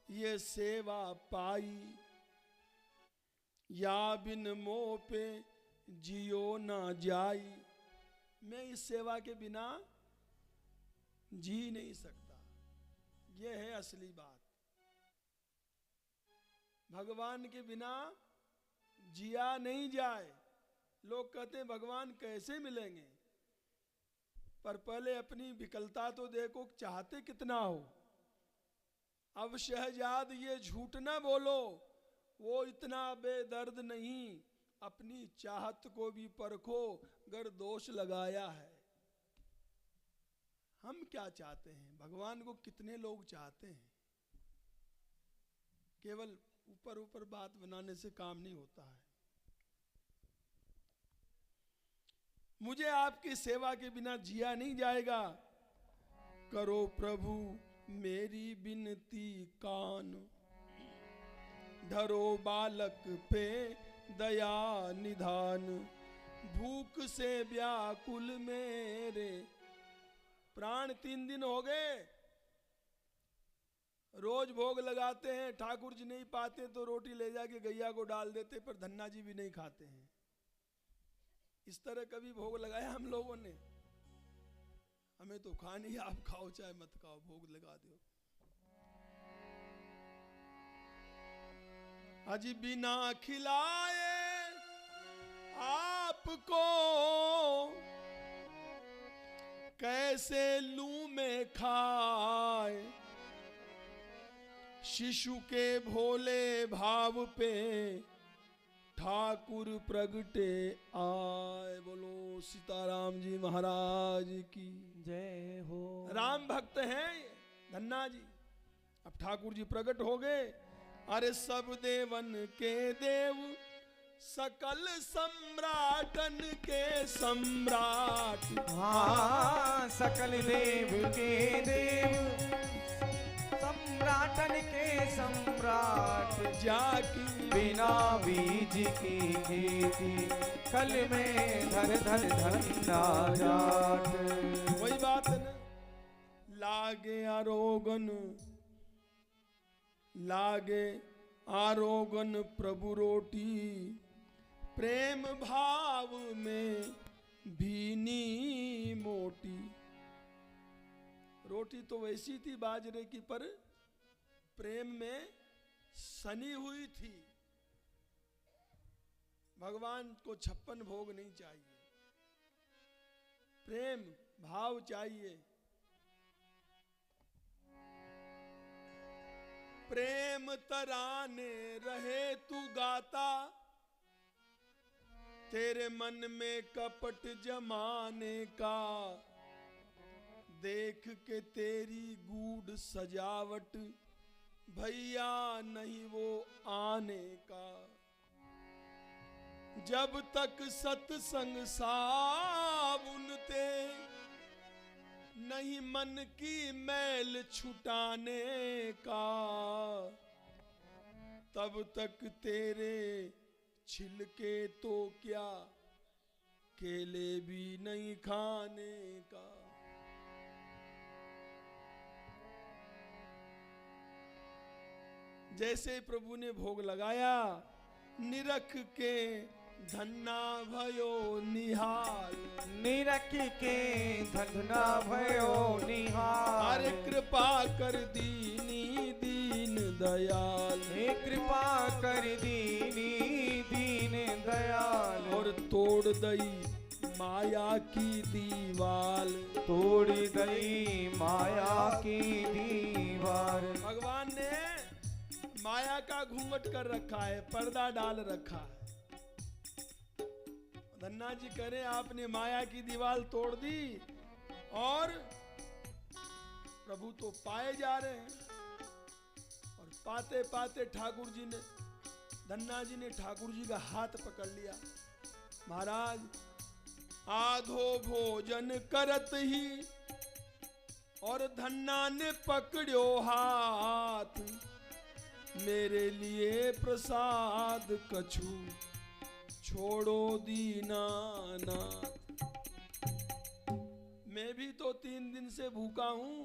ये सेवा पाई। या बिन मोह पे जियो ना जाई, मैं इस सेवा के बिना जी नहीं सकता। यह है असली बात। भगवान के बिना जिया नहीं जाए। लोग कहते हैं भगवान कैसे मिलेंगे, पर पहले अपनी विकलता तो देखो, चाहते कितना हो। अब शहजाद ये झूठ ना बोलो, वो इतना बेदर्द नहीं। अपनी चाहत को भी परखो, अगर दोष लगाया है। हम क्या चाहते हैं, भगवान को कितने लोग चाहते हैं। केवल ऊपर ऊपर बात बनाने से काम नहीं होता है। मुझे आपकी सेवा के बिना जिया नहीं जाएगा। करो प्रभु मेरी बिनती कान, धरो बालक पे दया निधान। भूख से व्याकुल मेरे प्राण। 3 दिन हो गए, रोज भोग लगाते हैं, ठाकुर जी नहीं पाते तो रोटी ले जाके गैया को डाल देते, पर धन्ना जी भी नहीं खाते हैं। इस तरह कभी भोग लगाया हम लोगों ने? हमें तो खानी, आप खाओ चाहे मत खाओ, भोग लगा दो। अजी बिना खिलाए आपको कैसे लूं मैं खाए। शिशु के भोले भाव पे ठाकुर प्रगटे आए। बोलो सीताराम जी महाराज की जय हो। राम भक्त हैं धन्ना जी। अब ठाकुर जी प्रकट हो गए। अरे सब देवन के देव, सकल सम्राटन के सम्राट। हाँ, सकल देव के देव, सम्राटन के सम्राट। जाकी बिना बीज की खेती, कल में धन धन धन्ना जाट। वही बात है ना। लागे आरोगन, लागे आरोगन प्रभु रोटी। प्रेम भाव में भीनी मोटी। रोटी तो वैसी थी बाजरे की, पर प्रेम में सनी हुई थी। भगवान को 56 भोग नहीं चाहिए, प्रेम भाव चाहिए। प्रेम तराने रहे तू गाता, तेरे मन में कपट जमाने का। देख के तेरी गूढ़ सजावट, भैया नहीं वो आने का। जब तक सत्संग साबुन ते, नहीं मन की मैल छुटाने का। तब तक तेरे छिलके तो क्या, केले भी नहीं खाने का। जैसे प्रभु ने भोग लगाया, निरख के धन्ना भयो निहाल। निरख के धन्ना भयो निहाल। अरे कृपा कर दीनी दीन दयाल। हे कृपा कर दीनी दीन दयाल। और तोड़ दई माया की दीवाल। तोड़ दई माया की दीवार। भगवान ने माया का घूंघट कर रखा है, पर्दा डाल रखा है। धन्ना जी करें, आपने माया की दीवार तोड़ दी और प्रभु तो पाए जा रहे हैं। और पाते पाते ठाकुर जी ने, धन्ना जी ने ठाकुर जी का हाथ पकड़ लिया। महाराज आधो भोजन करत ही, और धन्ना ने पकड़ो हाथ। मेरे लिए प्रसाद कछु छोड़ो दीनानाथ। मैं भी तो 3 दिन से भूखा हूं।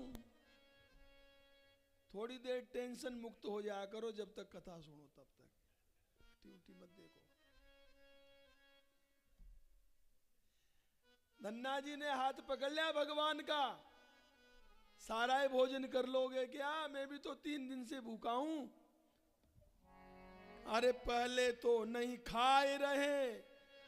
थोड़ी देर टेंशन मुक्त हो जाया करो, जब तक कथा सुनो तब तक ड्यूटी मत देखो। धन्ना जी ने हाथ पकड़ लिया भगवान का। सारा ही भोजन कर लोगे क्या? मैं भी तो 3 दिन से भूखा हूं। अरे पहले तो नहीं खाए रहे,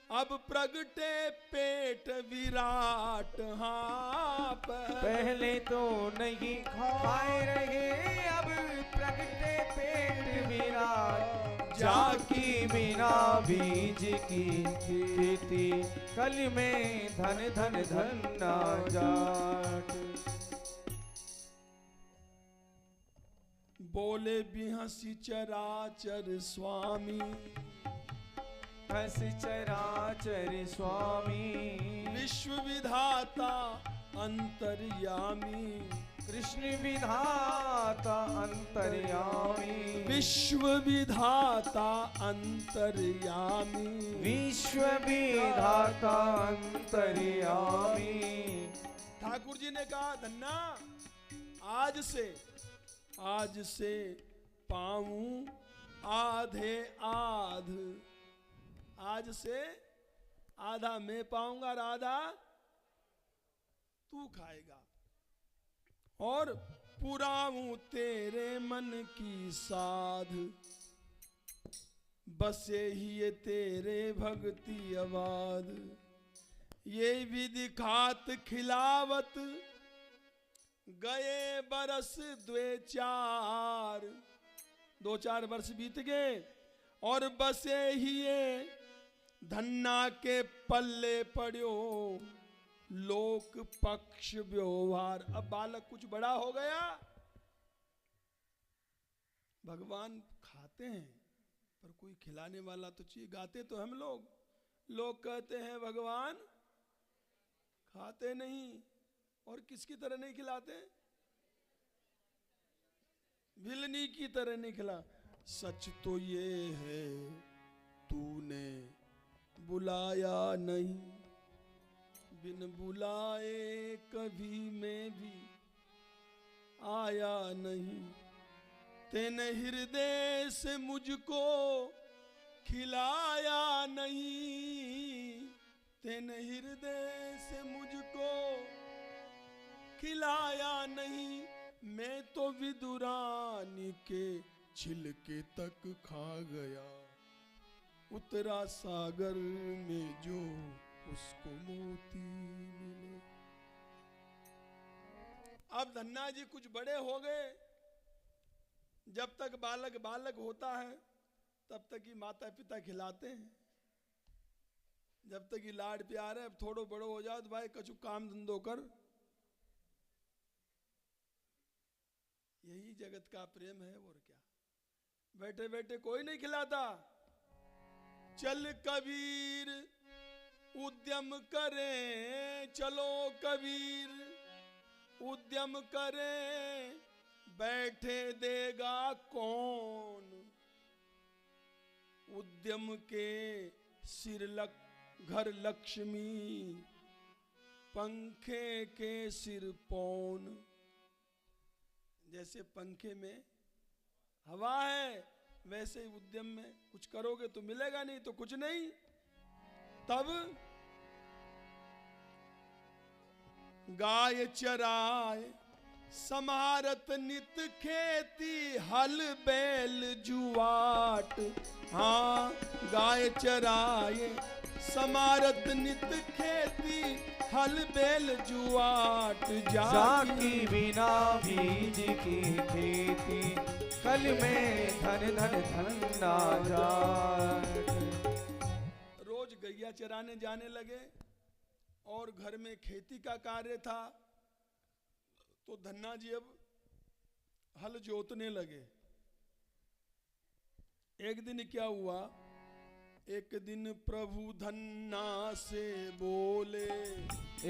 अब प्रगटे पेट विराट। हाँ पहले तो नहीं खाए रहे, अब प्रगटे पेट विराट। जाकी बिना बीज की खेती, कल में धन धन धन्ना जाट। बोले बिहसी चराचर स्वामी। रहस चराचर स्वामी, विश्व विधाता अंतर्यामी, कृष्ण विधाता अंतर्यामी, विश्व विधाता अंतर्यामी, विश्व विधाता अंतर्यामी। ठाकुर जी ने कहा धन्ना आज से पाऊं आधे आध, आज से आधा मैं पाऊंगा और आधा तू खाएगा, और पुराऊं तेरे मन की साध, बसे ही ये तेरे भक्ति अबाध, ये विधि खात खिलावत गए बरस दो चार वर्ष बीत गए, और बसे ही ये धन्ना के पल्ले पड़ो लोक पक्ष व्यवहार। अब बालक कुछ बड़ा हो गया, भगवान खाते हैं पर कोई खिलाने वाला तो चाहिए। गाते तो हम लोग कहते हैं भगवान खाते नहीं, और किसकी तरह नहीं खिलाते, विलनी की तरह नहीं खिला। सच तो ये है तूने बुलाया नहीं, बिन बुलाए कभी मैं भी आया नहीं, तेने हृदय से मुझको खिलाया नहीं, तेने हृदय से मुझको खिलाया नहीं, मैं तो विदुरानी के छिलके तक खा गया, उतरा सागर में जो उसको मोती मिले। अब धन्ना जी कुछ बड़े हो गए, जब तक बालक बालक होता है तब तक ही माता पिता खिलाते हैं, जब तक ही लाड प्यार है। अब थोड़ो बड़ो हो जाओ तो भाई कछु काम धंधो कर, यही जगत का प्रेम है और क्या। बैठे बैठे कोई नहीं खिलाता। चल कबीर उद्यम करें, चलो कबीर उद्यम करें, बैठे देगा कौन, उद्यम के सिर घर लक्ष्मी, पंखे के सिर पौन। जैसे पंखे में हवा है वैसे ही उद्यम में कुछ करोगे तो मिलेगा, नहीं तो कुछ नहीं। तब गाय चराए समारत नित खेती, हल बैल जुआट। हाँ, गाय चराए समारत नित खेती, हल बैल जुआट। जाकी बिना बीज की खेती, कल में धन धन धन ना जाट। रोज गैया चराने जाने लगे और घर में खेती का कार्य था, तो धन्ना जी अब हल जोतने लगे। एक दिन क्या हुआ, एक दिन प्रभु धन्ना से बोले,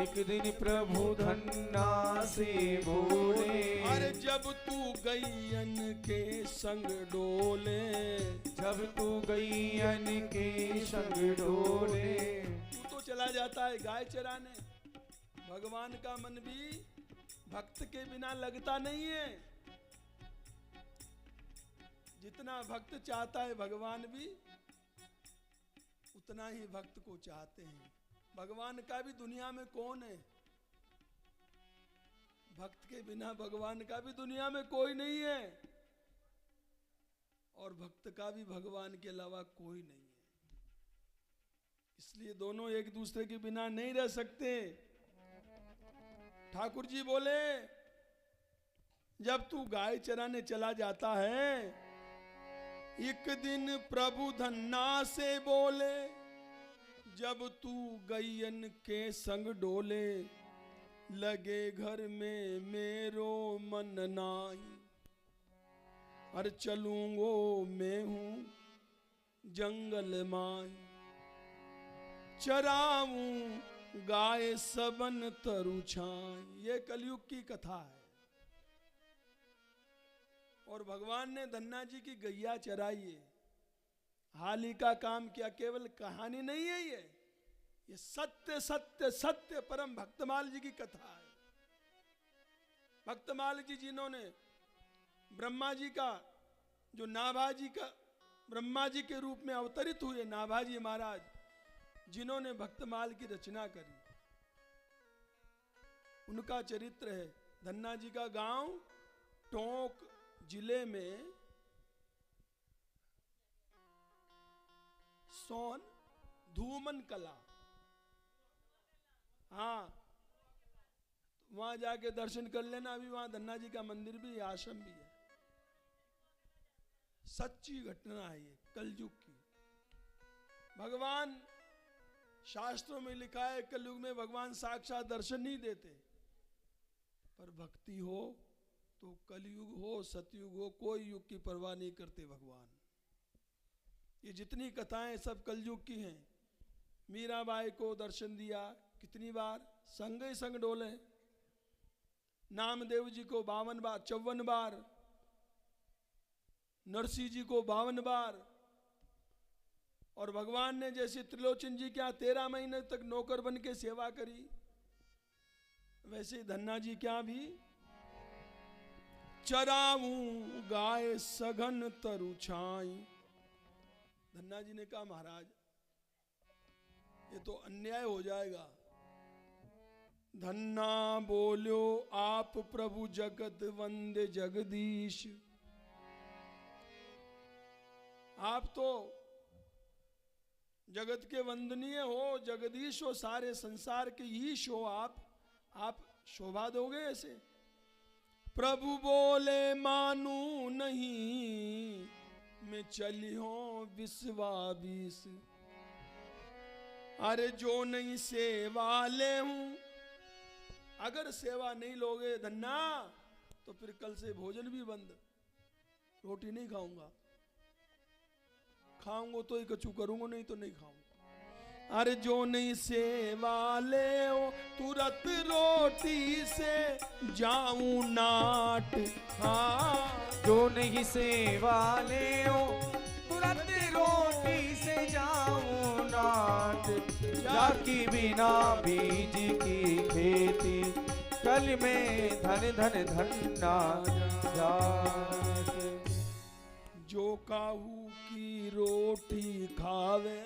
एक दिन प्रभु धन्ना से बोले, अरे जब तू गैयन के संग डोले, जब तू गैयन के संग डोले। तू तो चला जाता है गाय चराने, भगवान का मन भी भक्त के बिना लगता नहीं है। जितना भक्त चाहता है भगवान भी उतना ही भक्त को चाहते हैं। भगवान का भी दुनिया में कौन है, भक्त के बिना भगवान का भी दुनिया में कोई नहीं है, और भक्त का भी भगवान के अलावा कोई नहीं है। इसलिए दोनों एक दूसरे के बिना नहीं रह सकते। ठाकुर जी बोले, जब तू गाय चराने चला जाता है, एक दिन प्रभु धन्ना से बोले, जब तू गैयन के संग डोले, लगे घर में मेरो मन नाई, अरे चलूंगो मैं हूं जंगल माई। चराऊं गाय सबन तरु छाई। ये कलयुग की कथा है। और भगवान ने धन्ना जी की गैया चराई है, हाल ही का काम किया। केवल कहानी नहीं है ये सत्य सत्य सत्य परम भक्तमाल जी की कथा है। भक्तमाल जी जिन्होंने ब्रह्मा जी का जो नाभाजी का ब्रह्मा जी के रूप में अवतरित हुए नाभाजी महाराज, जिन्होंने भक्तमाल की रचना करी, उनका चरित्र है। धन्ना जी का गांव टोंक जिले में सोन धूमन कला, हाँ वहां जाके दर्शन कर लेना। अभी वहां धन्ना जी का मंदिर भी है, आश्रम भी है। सच्ची घटना है ये कलयुग की। भगवान शास्त्रों में लिखा है कलयुग में भगवान साक्षात दर्शन नहीं देते, पर भक्ति हो तो कलयुग हो सतयुग हो कोई युग की परवाह नहीं करते भगवान। ये जितनी कथाएं सब कलयुग की हैं। मीराबाई को दर्शन दिया कितनी बार, संग ही संग डोले। नामदेव जी को 52 बार 54 बार, नरसिंह जी को 52 बार। और भगवान ने जैसे त्रिलोचन जी क्या 13 महीने तक नौकर बन के सेवा करी, वैसे धन्ना जी क्या भी चराऊं गाय सघन तरु छाई। धन्ना जी ने कहा महाराज ये तो अन्याय हो जाएगा। धन्ना बोलो आप प्रभु जगत वंदे जगदीश। आप तो जगत के वंदनीय हो, जगदीश हो, सारे संसार के ईश हो। आप शोभा दोगे ऐसे? प्रभु बोले मानू नहीं मैं चली हो विश्वाबीस। अरे जो नहीं सेवा ले हूं, अगर सेवा नहीं लोगे धन्ना तो फिर कल से भोजन भी बंद, रोटी नहीं खाऊंगा। खाऊंगा तो ही कछु करूंगा, नहीं तो नहीं खाऊंगा। अरे जो नहीं सेवा ले हो तुरंत रोटी से जाऊं नाट। हाँ जो नहीं सेवा ले हो तुरंत रोटी से जाऊं नाट। जाकी बिना बीज की खेती कल में धन धन धन ना जात। जो काऊ की रोटी खावे,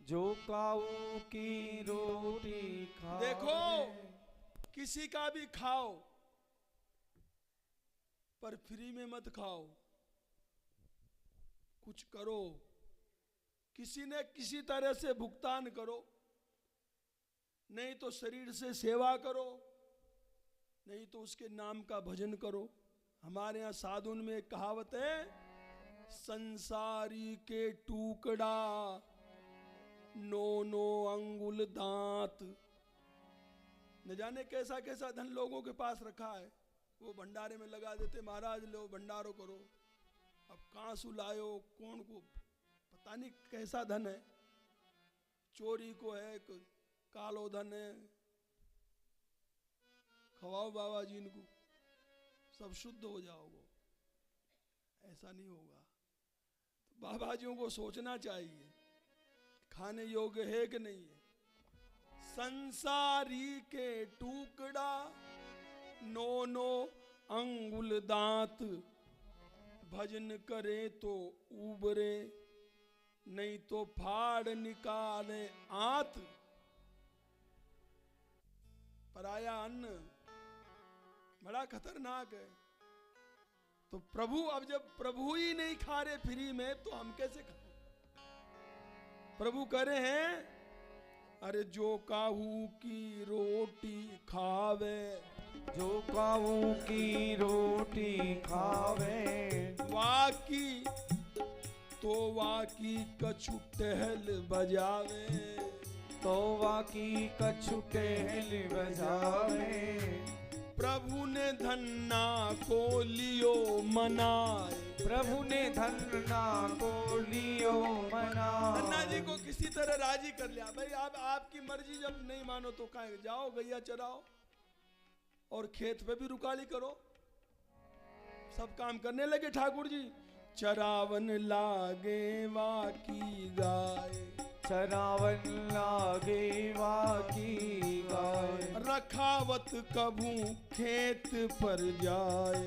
जो काऊ की रोटी खावे। देखो किसी का भी खाओ पर फ्री में मत खाओ, कुछ करो। किसी ने किसी तरह से भुगतान करो, नहीं तो शरीर से सेवा करो, नहीं तो उसके नाम का भजन करो। हमारे यहाँ साधुन में एक कहावत है, संसारी के टुकड़ा नो अंगुल दांत। न जाने कैसा कैसा धन लोगों के पास रखा है, वो भंडारे में लगा देते, महाराज लो भंडारो करो। अब कहां सुलायो, कौन को पता नहीं कैसा धन है, चोरी को है, कालो धन है। खवाओ बाबा जी इनको, सब शुद्ध हो जाओगे। ऐसा नहीं होगा। तो बाबा जियों को सोचना चाहिए खाने योग्य है कि नहीं है। संसारी के टुकड़ा नो अंगुल दांत। भजन करे तो उबरे, नहीं तो फाड़ निकाले आंत। पराया अन्न बड़ा खतरनाक है। तो प्रभु, अब जब प्रभु ही नहीं खा रहे फ्री में तो हम कैसे खाएं? प्रभु कह रहे हैं, अरे जो काहू की रोटी खावे, जो काऊ की रोटी खावे। वाकी तो वाकी कछु टहल बजावे, तो वाकी कछु टहल बजावे। प्रभु ने धन्ना को लियो मनाए, प्रभु ने धन्ना को लियो मना। धन्ना जी को किसी तरह राजी कर लिया। भाई आप आपकी मर्जी, जब नहीं मानो तो कहें जाओ गैया चराओ और खेत पे भी रुकाली करो। सब काम करने लगे ठाकुर जी। चरावन लागे वाकी गाय, चरावन लागे वाकी गाय, रखावत कभू खेत पर जाए,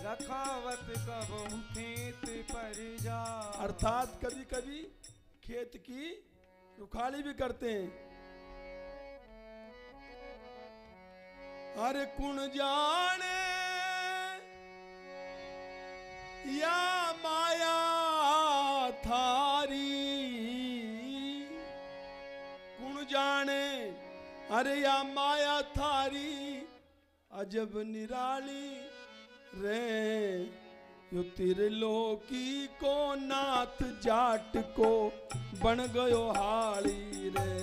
रखावत कबहू खेत पर जा। अर्थात कभी कभी खेत की रुखाली भी करते हैं। अरे कुण जाने या माया थारी, कुण जाने अरे या माया थारी, अजब निराली रे। यो त्रिलोकी को नाथ जाट को बन गयो हाली रे।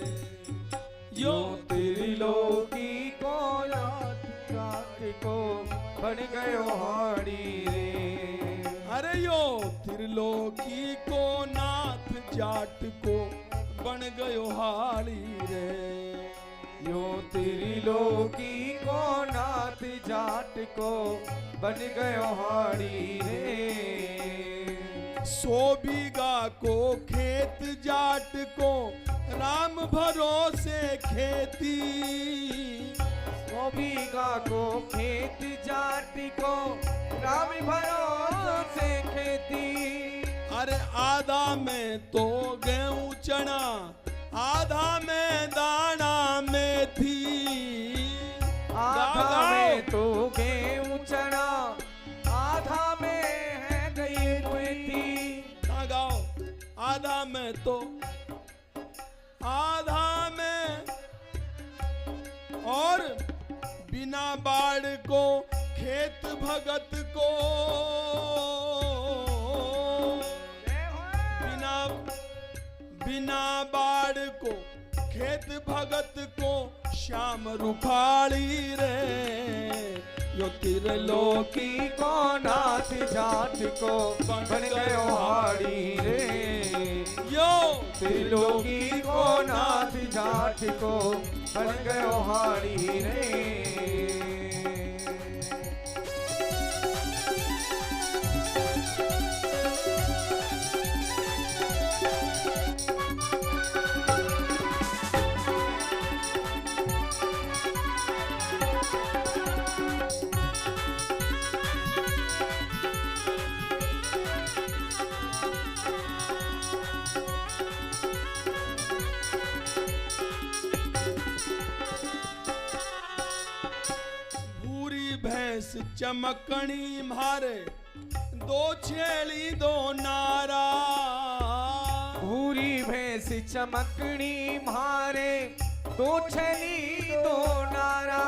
यो त्रिलोकी को नाथ जाट को बन गयो हाड़ी रे। अरे यो त्रिलोकी को नाथ जाट को बन गयो हाली रे। यो त्रिलोकी को नाथ जाट को बन गयो हाड़ी रे। 100 बीघा को खेत जाट को राम भरोसे खेती, 100 बीघा को खेत जाट को राम भरोसे खेती। अरे आधा में तो गेहूं चना, आधा में दाना मेथी, आधा में तो गेहूं चना, आधा में है गई मेथी। गाओ आधा में तो, आधा में और बिना बाढ़ को खेत भगत को, बिना बाढ़ को खेत भगत को श्याम रुखाड़ी रे। यो त्रिलोकी को नाथ जाट को बन गयो हाड़ी रे। यो त्रिलोकी को नाथ जाट को बन गयो हाड़ी रे। चमकनी मारे, 2 छेली 2 नारा। भूरी भैंस चमकनी मारे, 2 छेली 2 नारा।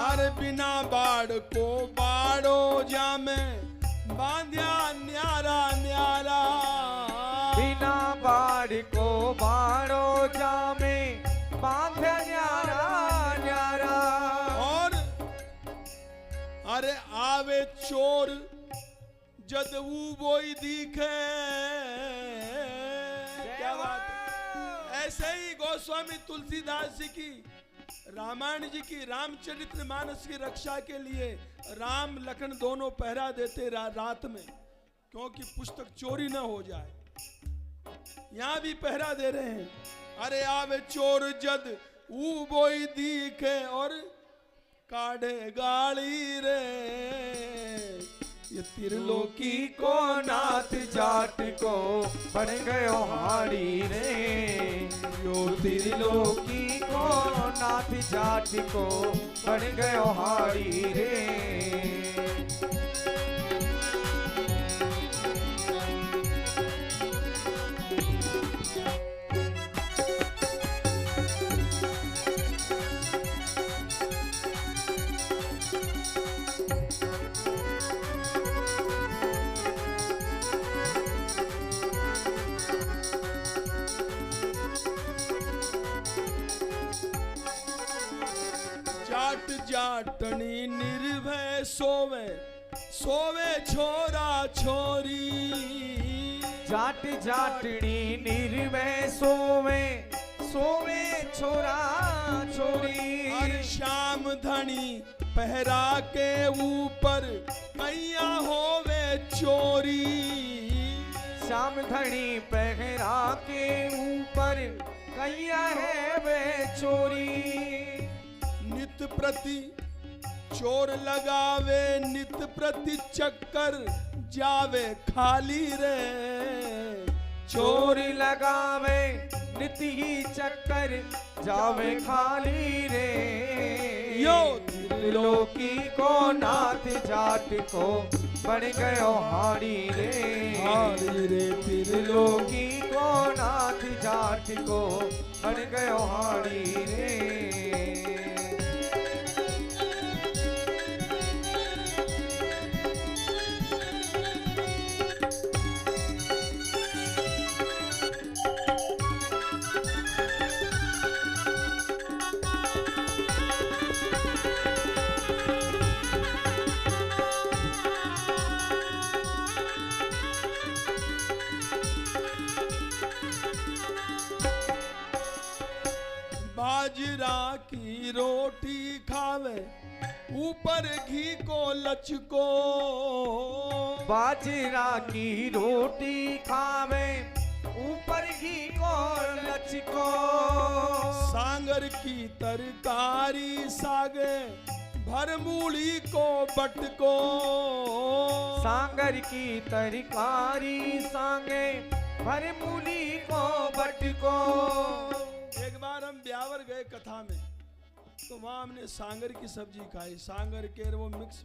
अरे बिना बाढ़ को बाड़ो जामे, बांध्या न्यारा न्यारा। बिना बाढ़ को बाड़ो जामे, बांध्या न्यारा न्यारा। अरे आवे चोर जदवू बोई दिखे। क्या बात है। ऐसे ही गोस्वामी तुलसीदास जी की, रामायण जी की, रामचरित्र मानस की रक्षा के लिए राम लखन दोनों पहरा देते रात में, क्योंकि पुस्तक चोरी न हो जाए। यहाँ भी पहरा दे रहे हैं। अरे आवे चोर जद ऊ बोई दिखे, और काढ़े गाली रे। ये त्रिलोकी को नाथ जाट को बन गयो हाड़ी रे। यो त्रिलोकी को नाथ जाट को बन गयो हाड़ी रे। जाट जाटनी निर्भय सोवे, सोवे छोरा छोरी जाट जाटनी निर्भय सोवे सोवे छोरा छोरी हर श्याम धनी पहरा के ऊपर कैया होवे चोरी श्याम धनी पहरा के ऊपर कैया है वे चोरी नित प्रति चोर लगावे नित प्रति चक्कर जावे खाली रे चोरी लगावे नित ही चक्कर जावे खाली रे यो त्रिलोकी को नाथ जाट को बन गयो हारी रे हारी रे त्रिलोकी को नाथ जाट को बन गयो हारी रे बाजरा की रोटी खावे ऊपर घी को लचको बाजरा की रोटी खावे ऊपर घी को लचको सांगर की तरकारी सागे भर मूली को बटको सांगर की तरकारी सांगे भर मूली को बटको एक बार हम ब्यावर गए कथा में तो वहां हमने सांगर की सब्जी खाई सांगर के वो मिक्स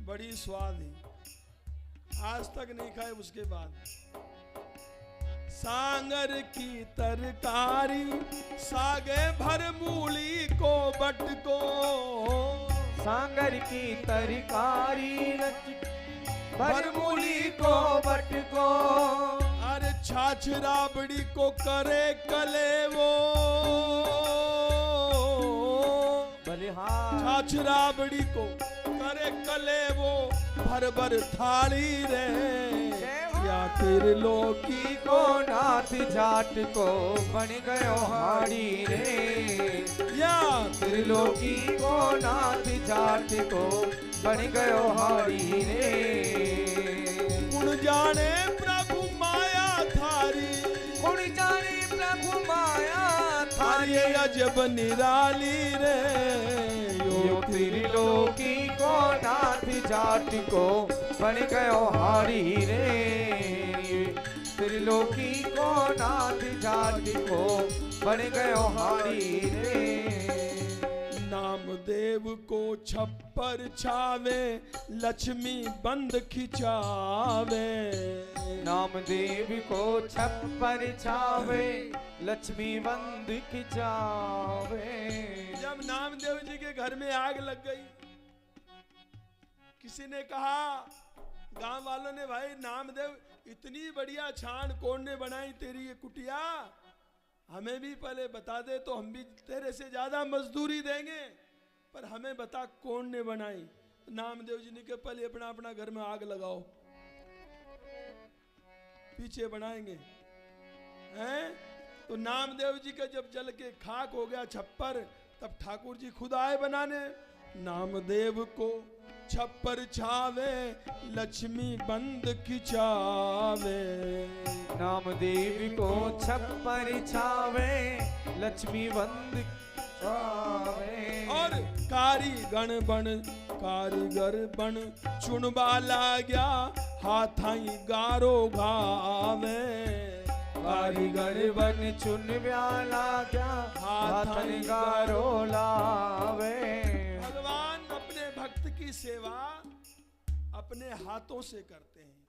बड़ी स्वाद है आज तक नहीं खाए उसके बाद सांगर की तरकारी सागे भर मूली को बटको सांगर की तरकारी भर मूली को बटको अरे छाछ राबड़ी को करे कलेवो बलिहार छाछ राबड़ी को करे कलेवो भर भर थाली रे या त्रिलोकी को नाथ जाट को बन गयो हारी रे या त्रिलोकी को नाथ जाट को बन गयो हारी रे गुण जाने प्रभु माया थारी गुण जाने प्रभु माया थारी ये अजब निराली रे यो त्रिलोकी को नाथ जाट को बन गयो हारी रे त्रिलोकी को नाथ जाट को बन गयो हारी रे नामदेव को छप्पर छावे लक्ष्मी बंद खिंचावे नामदेव को छप्पर छावे लक्ष्मी बंद खिंचावे जब नामदेव जी के घर में आग लग गई किसी ने कहा गांव वालों ने भाई नामदेव इतनी बढ़िया छान कौन ने बनाई तेरी ये कुटिया हमें भी पहले बता दे तो हम भी तेरे से ज्यादा मजदूरी देंगे पर हमें बता कौन ने बनाई नामदेव जी ने कहा पहले अपना अपना घर में आग लगाओ पीछे बनाएंगे हैं तो नामदेव जी का जब जल के खाक हो गया छप्पर तब ठाकुर जी खुद आए बनाने नामदेव को छप्पर छावे लक्ष्मी बंद खिंचावे नामदेव को छप्पर छावे लक्ष्मी बंद छावे और कारीगण बन कारीगर बन चुनबा गया हाथाई गारो घावे कारीगर बन चुन ब्याला क्या हाथन गारो लावे भगवान अपने भक्त की सेवा अपने हाथों से करते हैं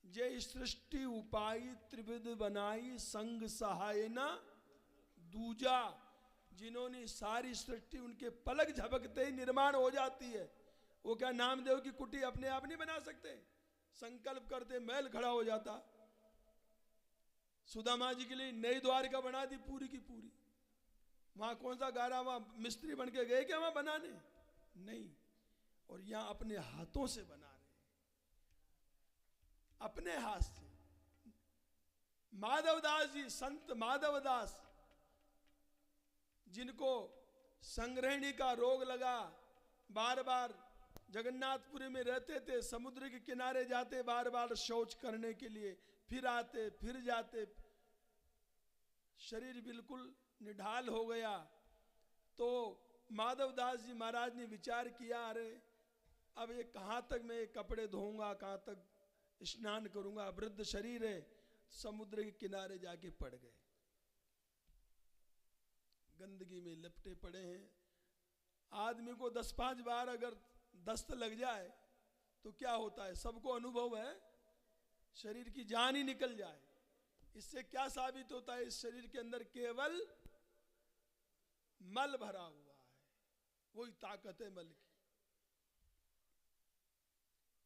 जय सृष्टि उपाय त्रिविध बनाई संग सहाय न दूजा जिन्होंने सारी सृष्टि उनके पलक झपकते ही निर्माण हो जाती है वो क्या नामदेव की कुटी अपने आप नहीं बना सकते संकल्प करते महल खड़ा हो जाता सुदामा जी के लिए नई द्वारिका बना दी पूरी की पूरी वहां कौन सा गारा वहां मिस्त्री बन के गए क्या वहां बनाने नहीं और यहां अपने हाथों से बना रहे हैं, अपने हाथ से। माधवदास जी, संत माधवदास, जिनको संग्रहणी का रोग लगा, बार बार जगन्नाथपुरी में रहते थे, समुद्र के किनारे जाते बार बार शौच करने के लिए, फिर आते फिर जाते, शरीर बिल्कुल निढाल हो गया। तो माधवदास जी महाराज ने विचार किया, अरे अब ये कहाँ तक मैं कपड़े धोऊंगा, कहाँ तक स्नान करूंगा, वृद्ध शरीर है। समुद्र के किनारे जाके पड़ गए, गंदगी में लिपटे पड़े हैं। आदमी को 10-5 बार अगर दस्त लग जाए तो क्या होता है, सबको अनुभव है, शरीर की जान ही निकल जाए। इससे क्या साबित होता है, इस शरीर के अंदर केवल मल भरा हुआ है, वही ताकत है मल की।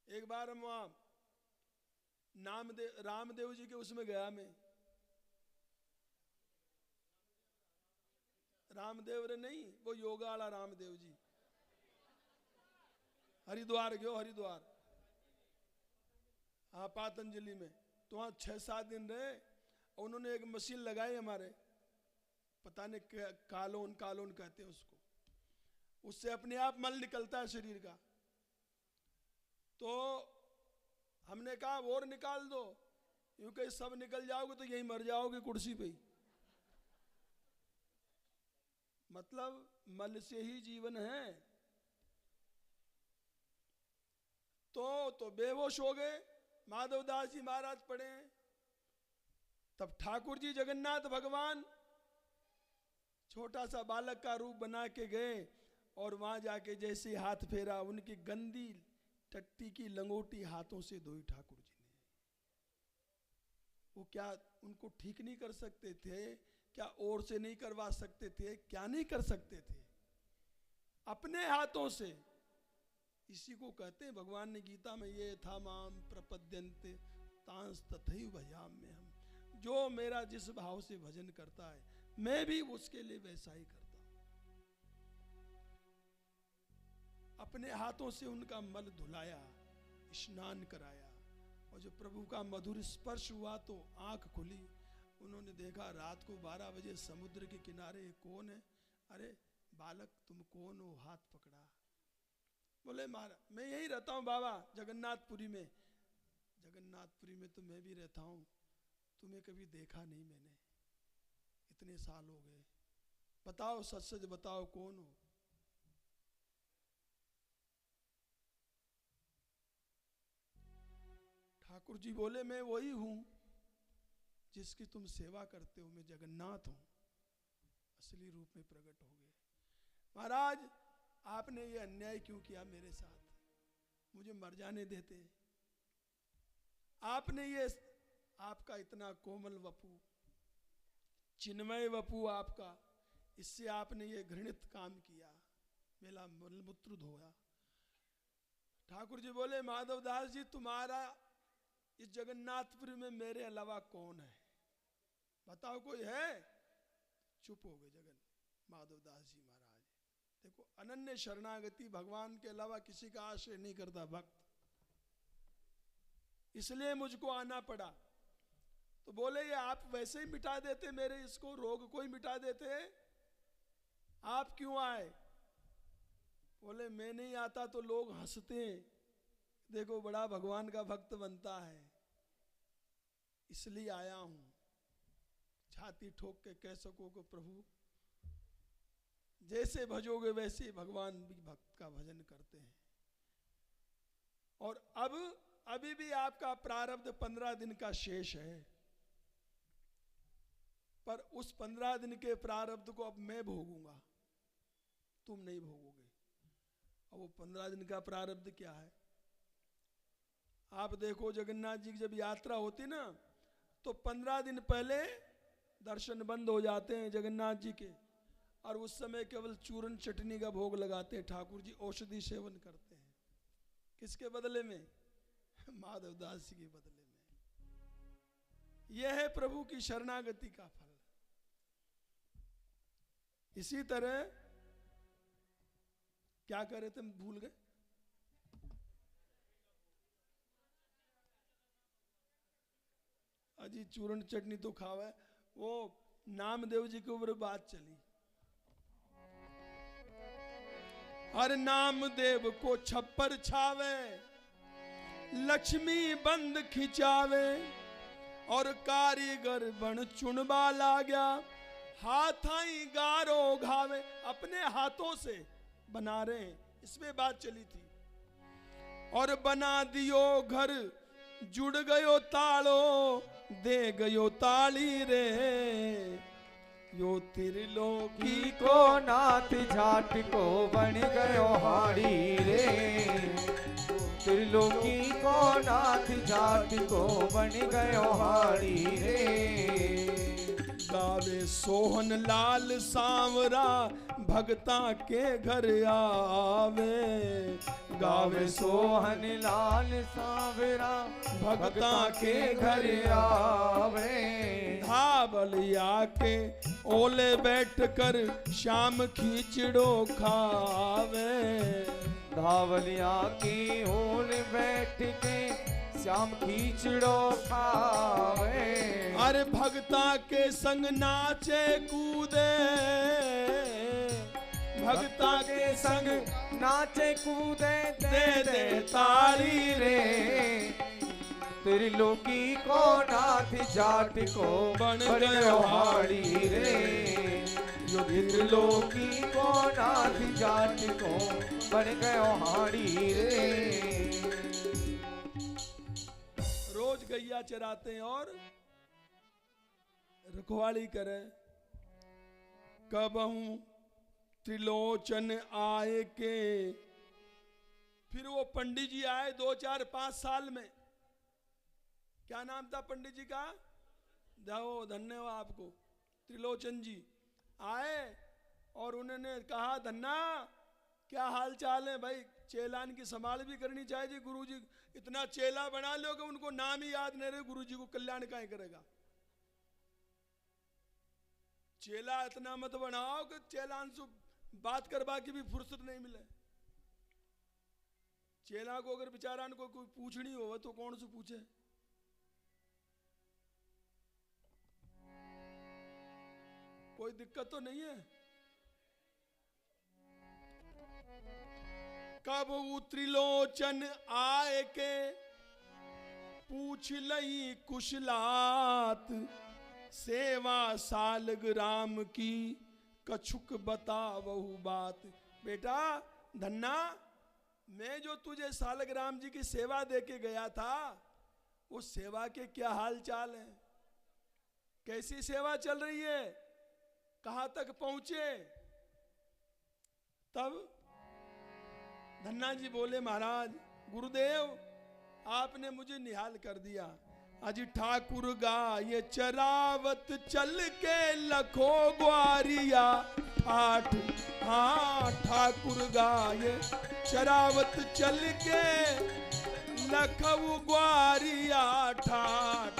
एक बार हम वहां रामदेव जी के उसमें गया, मैं रामदेव रे नहीं, वो योगा वाला रामदेव जी, हरिद्वार गयो, हरिद्वार, हाँ पातंजलि में। तो वहाँ 6-7 दिन रहे। उन्होंने एक मशीन लगाई हमारे, पता नहीं कालोन कहते हैं उसको, उससे अपने आप मल निकलता है शरीर का। तो हमने कहा और निकाल दो, यूं कहीं सब निकल जाओगे तो यही मर जाओगे कुर्सी पे ही। मतलब मल से ही जीवन है। तो बेहोश हो गए। माधवदास जी महाराज पड़े हैं। तब ठाकुर जी जगन्नाथ भगवान छोटा सा बालक का रूप बना के गए और वहां जाके जैसे हाथ फेरा, उनकी गंदी टट्टी की लंगोटी हाथों से धोई ठाकुर जी ने। वो क्या उनको ठीक नहीं कर सकते थे क्या? और से नहीं करवा सकते थे क्या? नहीं कर सकते थे, अपने हाथों से। इसी को कहते हैं भगवान ने गीता में, ये था माम प्रपद्यन्ते तांस तथैव भजाम्यहम्। हम जो मेरा जिस भाव से भजन करता है मैं भी उसके लिए वैसा ही करता हूं। अपने हाथों से उनका मल धुलाया, स्नान कराया, और जो प्रभु का मधुर स्पर्श हुआ तो आंख खुली। उन्होंने देखा रात को 12 बजे समुद्र के किनारे कौन है? अरे बालक तुम कौन हो? हाथ पकड़ा। बोले महाराज मैं यही रहता हूँ बाबा, जगन्नाथपुरी में। जगन्नाथपुरी में तो मैं भी रहता हूँ, तुम्हें कभी देखा नहीं मैंने, इतने साल हो गए, बताओ सच सच बताओ कौन हो? ठाकुर जी बोले मैं वही हूं जिसकी तुम सेवा करते हो, मैं जगन्नाथ हूं। असली रूप में प्रकट हो गए। महाराज आपने ये अन्याय क्यों किया मेरे साथ? मुझे मर जाने देते। आपने ये, आपका इतना कोमल वपु, चिन्मय वपु आपका, इससे आपने ये घृणित काम किया, मेरा मलमूत्र धोया। ठाकुर जी बोले माधवदास जी तुम्हारा इस जगन्नाथपुरी में मेरे अलावा कौन है? बताओ कोई है? चुप हो गए जगन माधवदास जी महाराज। देखो अनन्य शरणागति, भगवान के अलावा किसी का आश्रय नहीं करता भक्त, इसलिए मुझको आना पड़ा। तो बोले ये आप वैसे ही मिटा देते, मेरे इसको रोग को ही मिटा देते, आप क्यों आए? बोले मैं नहीं आता तो लोग हंसते, देखो बड़ा भगवान का भक्त बनता है, इसलिए आया हूं। छाती ठोक के कह सको कि प्रभु जैसे भजोगे वैसे भगवान भी भक्त का भजन करते हैं। और अब अभी भी आपका प्रारब्ध 15 दिन का शेष है, पर उस 15 दिन के प्रारब्ध को अब मैं भोगूंगा, तुम नहीं भोगोगे। अब वो 15 दिन का प्रारब्ध क्या है? आप देखो जगन्नाथ जी की जब यात्रा होती ना, तो 15 दिन पहले दर्शन बंद हो जाते हैं जगन्नाथ जी के, और उस समय केवल चूरन चटनी का भोग लगाते हैं। ठाकुर जी औषधि सेवन करते हैं, किसके बदले में? माधवदास जी के बदले में। यह है प्रभु की शरणागति का फल। इसी तरह क्या करे थे, भूल गए? अजी चूर्ण चटनी तो खावे। वो नामदेव जी के ऊपर बात चली, हर नामदेव को छप्पर छावे, लक्ष्मी बंद खिंचावे, और कारीगर बन चुनबा ला गया, हाथाई गारो घावे। अपने हाथों से बना रहे हैं, इसमें बात चली थी। और बना दियो घर, जुड़ गयो तालो, दे गयो ताली रे, यो त्रिलोकी को नाथ जाट को बन गयो हाड़ी रे, त्रिलोकी को नाथ जाट को बन गयो हाड़ी रे। गावे सोहन लाल सांवरा, भगता के घर आवे, गावे सोहन लाल सांवरा, भगता के घर आवे। धावलिया के ओले बैठ कर शाम खींचड़ो खावे, धावलिया की ओल बैठ के श्याम खींचड़ो खावे। अरे भगता के संग नाचे कूदे, भगता के संग नाचे कूदे, दे दे ताली रे, त्रिलोकी को नाथ जाट को बन गयो हाड़ी रे, यो त्रिलोकी को नाथ जाट को बन गयो हाड़ी रे। रोज गैया चराते हैं और रखवाली करें। कबहू त्रिलोचन आए के, फिर वो पंडित जी आए 2, 4, 5 साल में। क्या नाम था पंडित जी का? जाओ, धन्यवाद आपको। त्रिलोचन जी आए और उन्होंने कहा, धन्ना क्या हाल चाल है भाई? चेलान की संभाल भी करनी चाहिए जी। गुरु जी इतना चेला बना लो कि उनको नाम ही याद नहीं रहे, गुरु जी को कल्याण काहे करेगा। चेला इतना मत बनाओ कि चेलान से बात करवा की भी फुर्सत नहीं मिले। चेला को अगर बेचारा को कोई पूछनी हो तो कौन से पूछे? कोई दिक्कत तो नहीं है? कब त्रिलोचन आए के, पूछ लई कुशलात, सेवा सालग्राम की कछुक बतावहु बात। बेटा धन्ना, मैं जो तुझे सालग्राम जी की सेवा देके गया था, उस सेवा के क्या हाल चाल है? कैसी सेवा चल रही है? कहां तक पहुंचे? तब धन्ना जी बोले, महाराज गुरुदेव आपने मुझे निहाल कर दिया। अजी ठाकुर गाय चरावत चल के लखो ग्वारिया ठाठ, हाँ ठाकुर गाय चरावत चल के लखो ग्वारिया ठाठ।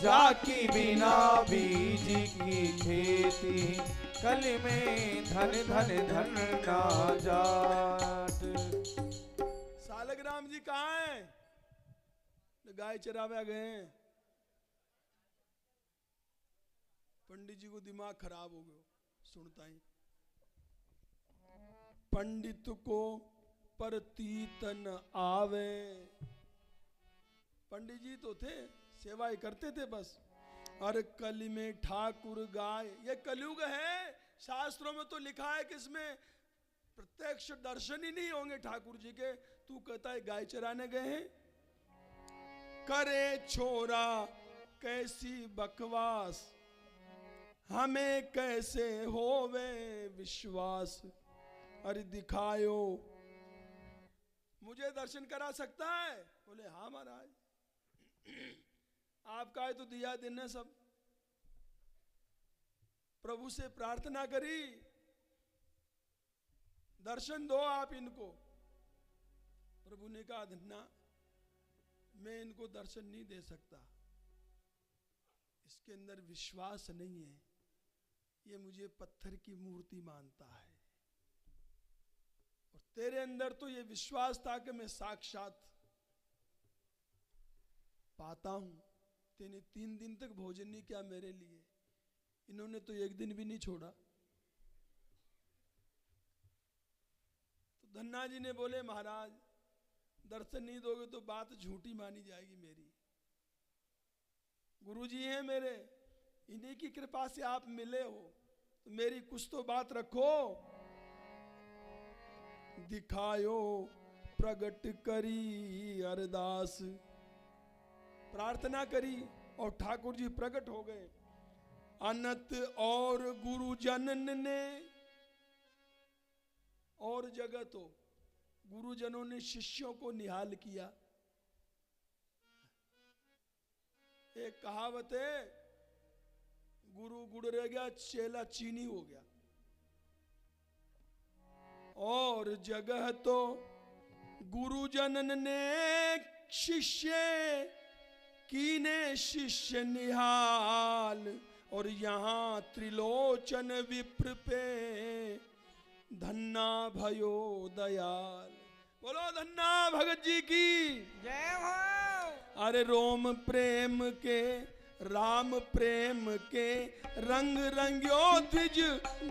जाकी बिना बीज की खेती, कल में धन धन धन ना जाट। सालग्राम जी कहाँ हैं? गाय चरावे गए। पंडित जी को दिमाग खराब हो गया सुनता ही। पंडित को प्रतीत न आवे। पंडित जी तो थे, सेवा ही करते थे बस। और कली में ठाकुर गाय, ये कलयुग है। शास्त्रों में तो लिखा है कि इसमें प्रत्यक्ष दर्शन ही नहीं होंगे ठाकुर जी के। तू कहता है गाय चराने गए हैं। करे छोरा कैसी बकवास, हमें कैसे होवे विश्वास। अरे दिखायो, मुझे दर्शन करा सकता है? बोले हाँ महाराज, आपका है तो दिया दिन है सब। प्रभु से प्रार्थना करी, दर्शन दो आप इनको। प्रभु ने कहा, धन्ना मैं इनको दर्शन नहीं दे सकता, इसके अंदर विश्वास नहीं है, ये मुझे पत्थर की मूर्ति मानता है। और तेरे अंदर तो ये विश्वास था कि मैं साक्षात पाता हूं, तेने 3 दिन तक भोजन नहीं किया मेरे लिए, इन्होंने तो एक दिन भी नहीं छोड़ा। तो धन्ना जी ने बोले महाराज दर्शन नहीं दोगे तो बात झूठी मानी जाएगी मेरी। गुरुजी हैं मेरे, इन्हीं की कृपा से आप मिले हो, तो मेरी कुछ तो बात रखो। दिखायो प्रगट करी अरदास, प्रार्थना करी और ठाकुर जी प्रकट हो गए। अनंत और गुरुजन ने और जगत हो, गुरुजनों ने शिष्यों को निहाल किया। एक कहावत है, गुरु गुड़ रह गया चेला चीनी हो गया। और जगह तो गुरुजन ने शिष्य कीने शिष्य निहाल, और यहाँ त्रिलोचन विप्र पे धन्ना भयो दयाल। बोलो धन्ना भगत जी की जय हो। अरे रोम प्रेम के राम प्रेम के रंग रंग्यो द्विज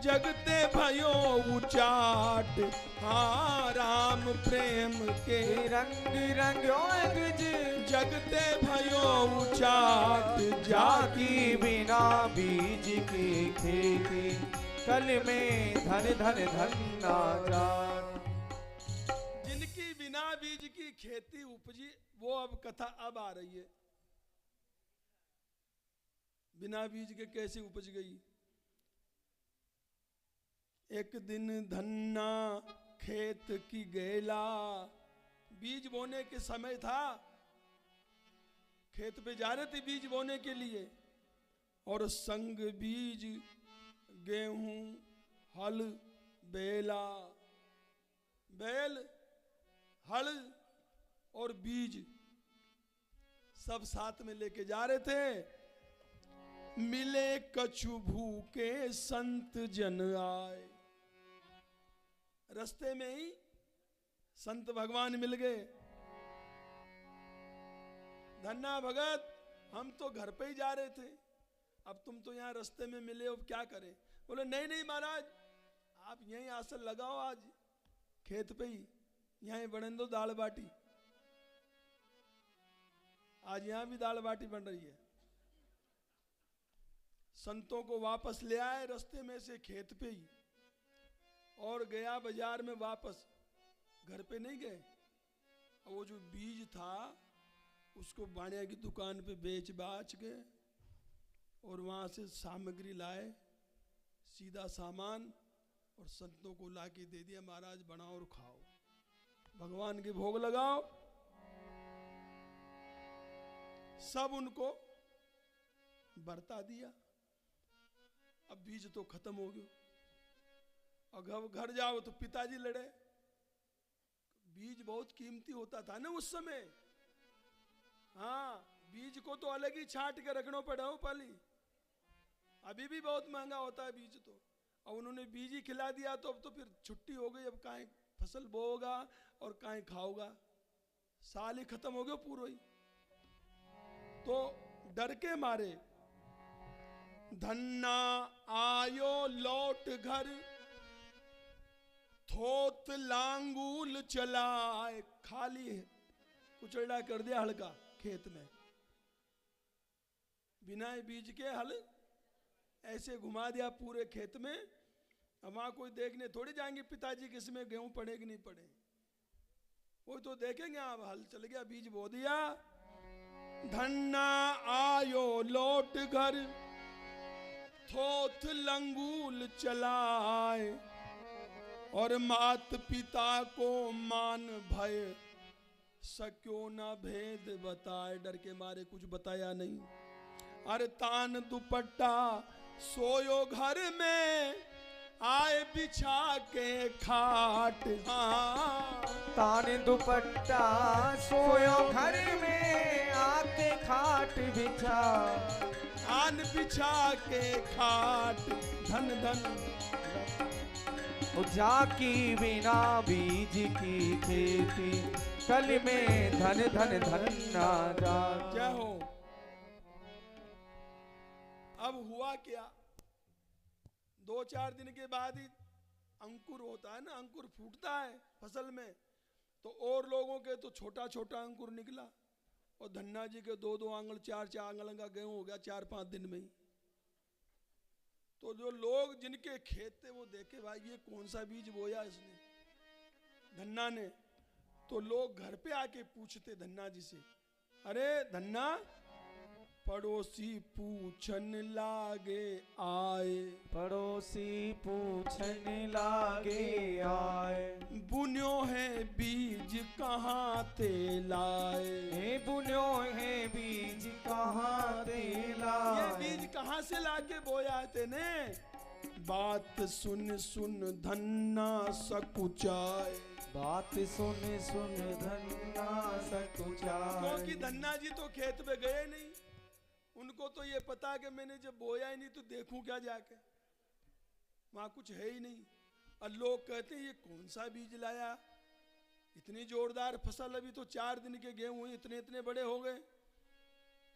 जगते भयो उचाट। हाँ राम प्रेम के रंग रंग्यो द्विज जगते भयो उचाट। जाकी बिना बीज की खेती, कल में धन धन धन ना जात। जिनकी बिना बीज की खेती उपजी, वो अब कथा अब आ रही है। बिना बीज के कैसे उपज गई। एक दिन धन्ना खेत की गेला, बीज बोने के समय था, खेत पे जा रहे थे बीज बोने के लिए, और संग बीज गेहूं हल बेला। बैल हल और बीज सब साथ में लेके जा रहे थे। मिले कछु भूखे संत जन आए, रास्ते में ही संत भगवान मिल गए। धन्ना भगत हम तो घर पे ही जा रहे थे, अब तुम तो यहाँ रास्ते में मिले, अब क्या करें। बोले नहीं नहीं महाराज, आप यहीं आसन लगाओ, आज खेत पे ही यहीं बने दो दाल बाटी। आज यहाँ भी दाल बाटी बन रही है। संतों को वापस ले आए रास्ते में से खेत पे ही, और गया बाजार में वापस, घर पे नहीं गए। वो जो बीज था उसको बाणिया की दुकान पे बेच बाच गए, और वहां से सामग्री लाए, सीधा सामान, और संतों को लाके दे दिया, महाराज बनाओ और खाओ, भगवान के भोग लगाओ। सब उनको बरता दिया। अब बीज तो खत्म हो गया। अब घर जाओ तो पिताजी लड़े। बीज बहुत कीमती होता था ना उस समय। हाँ, बीज को तो अलग ही छांट के रखना पड़ा हो पाली। अभी भी बहुत महंगा होता है बीज तो। और उन्होंने बीज ही खिला दिया तो अब तो फिर छुट्टी हो गई। अब काहे फसल बोगा और काहे खाओगा, साल ही खत्म हो गया पूरा ही। तो डर के मारे धन्ना आयो लौट घर, थोत लांगूल चलाए। खाली कुचड़ा कर दिया हल्का खेत में, बिना बीज के हल ऐसे घुमा दिया पूरे खेत में। अब वहां कोई देखने थोड़ी जाएंगे पिताजी किसमें गेहूं पड़े कि नहीं पड़े, वो तो देखेंगे। अब हल चल गया, बीज बो दिया। धन्ना आयो लौट घर, थोथ लंगूल चलाए। और मात पिता को मान भय, सक्यो ना भेद बताए। डर के मारे कुछ बताया नहीं। अरे तान दुपट्टा सोयो घर में, आए बिछा के खाट। तान दुपट्टा सोयो घर में, आके खाट बिछा। आन बिछा के खाट, धन धन जाकी बिना बीज की खेती, कल में धन धन धन ना जात। जय हो। अब हुआ क्या, 2-4 दिन के बाद ही अंकुर होता है ना, अंकुर फूटता है फसल में, तो और लोगों के तो छोटा छोटा अंकुर निकला और धन्ना जी के 2-2 आंगल 4-4 आंगल का गेहूं हो गया 4-5 दिन में ही। तो जो लोग जिनके खेत थे वो देखे भाई ये कौन सा बीज बोया इसने, धन्ना ने। तो लोग घर पे आके पूछते धन्ना जी से, अरे धन्ना, पड़ोसी पूछन लागे आए, पड़ोसी पूछन लागे आए, बुन्यो है बीज कहाँ ते लाए, हे बुन्यो है बीज कहाँ ते लाए, ये बीज कहाँ से लाके बोया है तेने। बात सुन सुन धन्ना सकुचाए, बात सुन सुन धन्ना सकुचाए, क्योंकि धन्ना जी तो खेत में गए नहीं, उनको तो ये पता कि मैंने जब बोया ही नहीं तो देखूं क्या जाके, वहां कुछ है ही नहीं। और लोग कहते हैं ये कौन सा बीज लाया, इतनी जोरदार फसल, अभी तो 4 दिन के गेहूं हुए इतने इतने बड़े हो गए।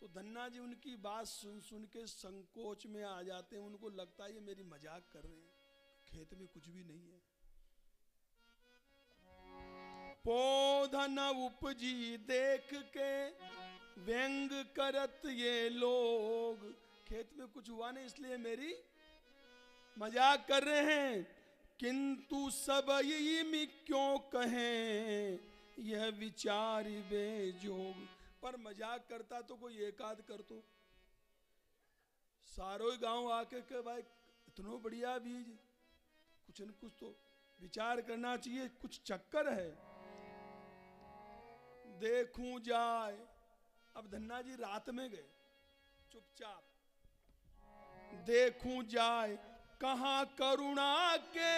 तो धन्ना जी उनकी बात सुन सुन के संकोच में आ जाते हैं, उनको लगता है ये मेरी मजाक कर रहे हैं, खेत में कुछ भी नहीं है। पौधा न उपजी देख के व्यंग करत ये लोग, खेत में कुछ हुआ नहीं इसलिए मेरी मजाक कर रहे हैं। किंतु सब में क्यों कहें यह विचार बेजोग, पर मजाक करता तो कोई एक आध कर तो, सारो गांव आके के भाई इतना बढ़िया बीज, कुछ न कुछ तो विचार करना चाहिए, कुछ चक्कर है। देखूं जाए, अब धन्ना जी रात में गए चुपचाप, देखूं जाए कहां करुणा के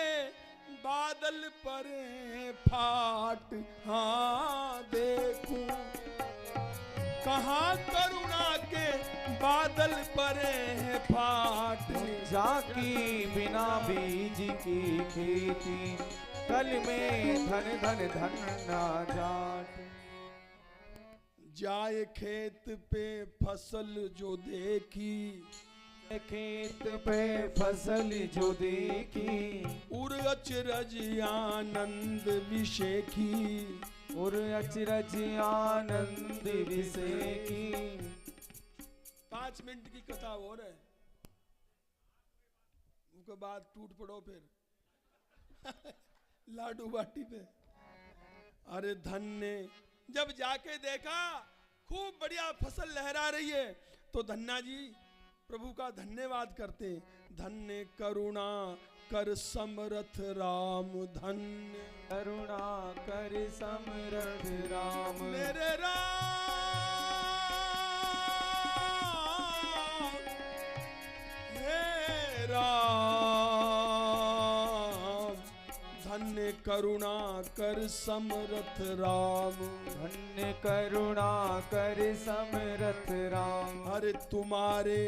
बादल परे फाट, हाँ देखूं कहां करुणा के बादल परे फाट, जाकी बिना बीज की खेती, कल में धन धन धन ना जाट, जाए खेत पे फसल जो देखी, खेत पे फसल जो देखी, उर अचरज आनंद विषेखी, उर अचरज आनंद विषेखी। 5 मिनट की कथा और है, उसके बाद टूट पड़ो फिर लाडू बाटी पे। अरे धन ने जब जाके देखा खूब बढ़िया फसल लहरा रही है, तो धन्ना जी प्रभु का धन्यवाद करते, धन्य करुणा कर समरथ राम, धन्य करुणा कर समरथ राम, मेरे राम, हे राम, धन्य करुणा कर समरथ राम, धन्य करुणा कर समरथ राम, अरे तुम्हारे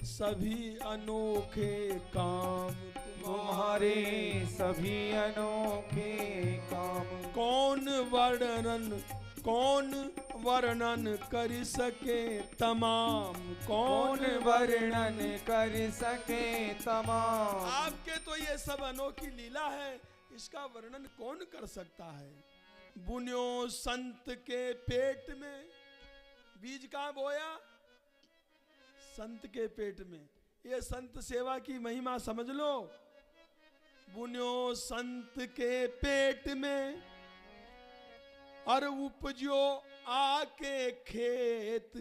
सभी अनोखे काम, तुम्हारे सभी अनोखे काम, कौन वर्णन कर सके तमाम, कौन वर्णन कर सके तमाम। आपके तो ये सब अनोखी लीला है, इसका वर्णन कौन कर सकता है। बुन्यो संत के पेट में, बीज कहाँ बोया, संत के पेट में, ये संत सेवा की महिमा समझ लो। बुन्यो संत के पेट में, और उपजो आके खेत,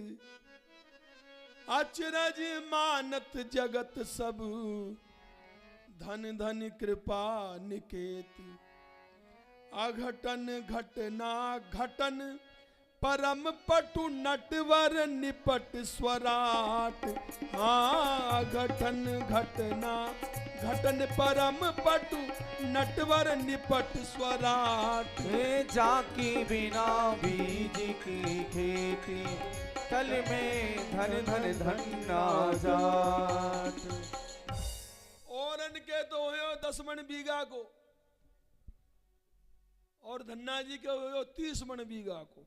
अचरज मानत जगत सब, धन धन कृपा निकेत, अघटन घटना घटन, परम पटु नटवर निपट स्वराट, हाँ घटन घटना घटन परम पटु नटवर निपट स्वराट, जाकी बिना बीज की खेती, कल में धन धन धन ना जाट। और इनके तो हो 10 मन बीघा को, और धन्ना जी के हो 30 मन बीघा को।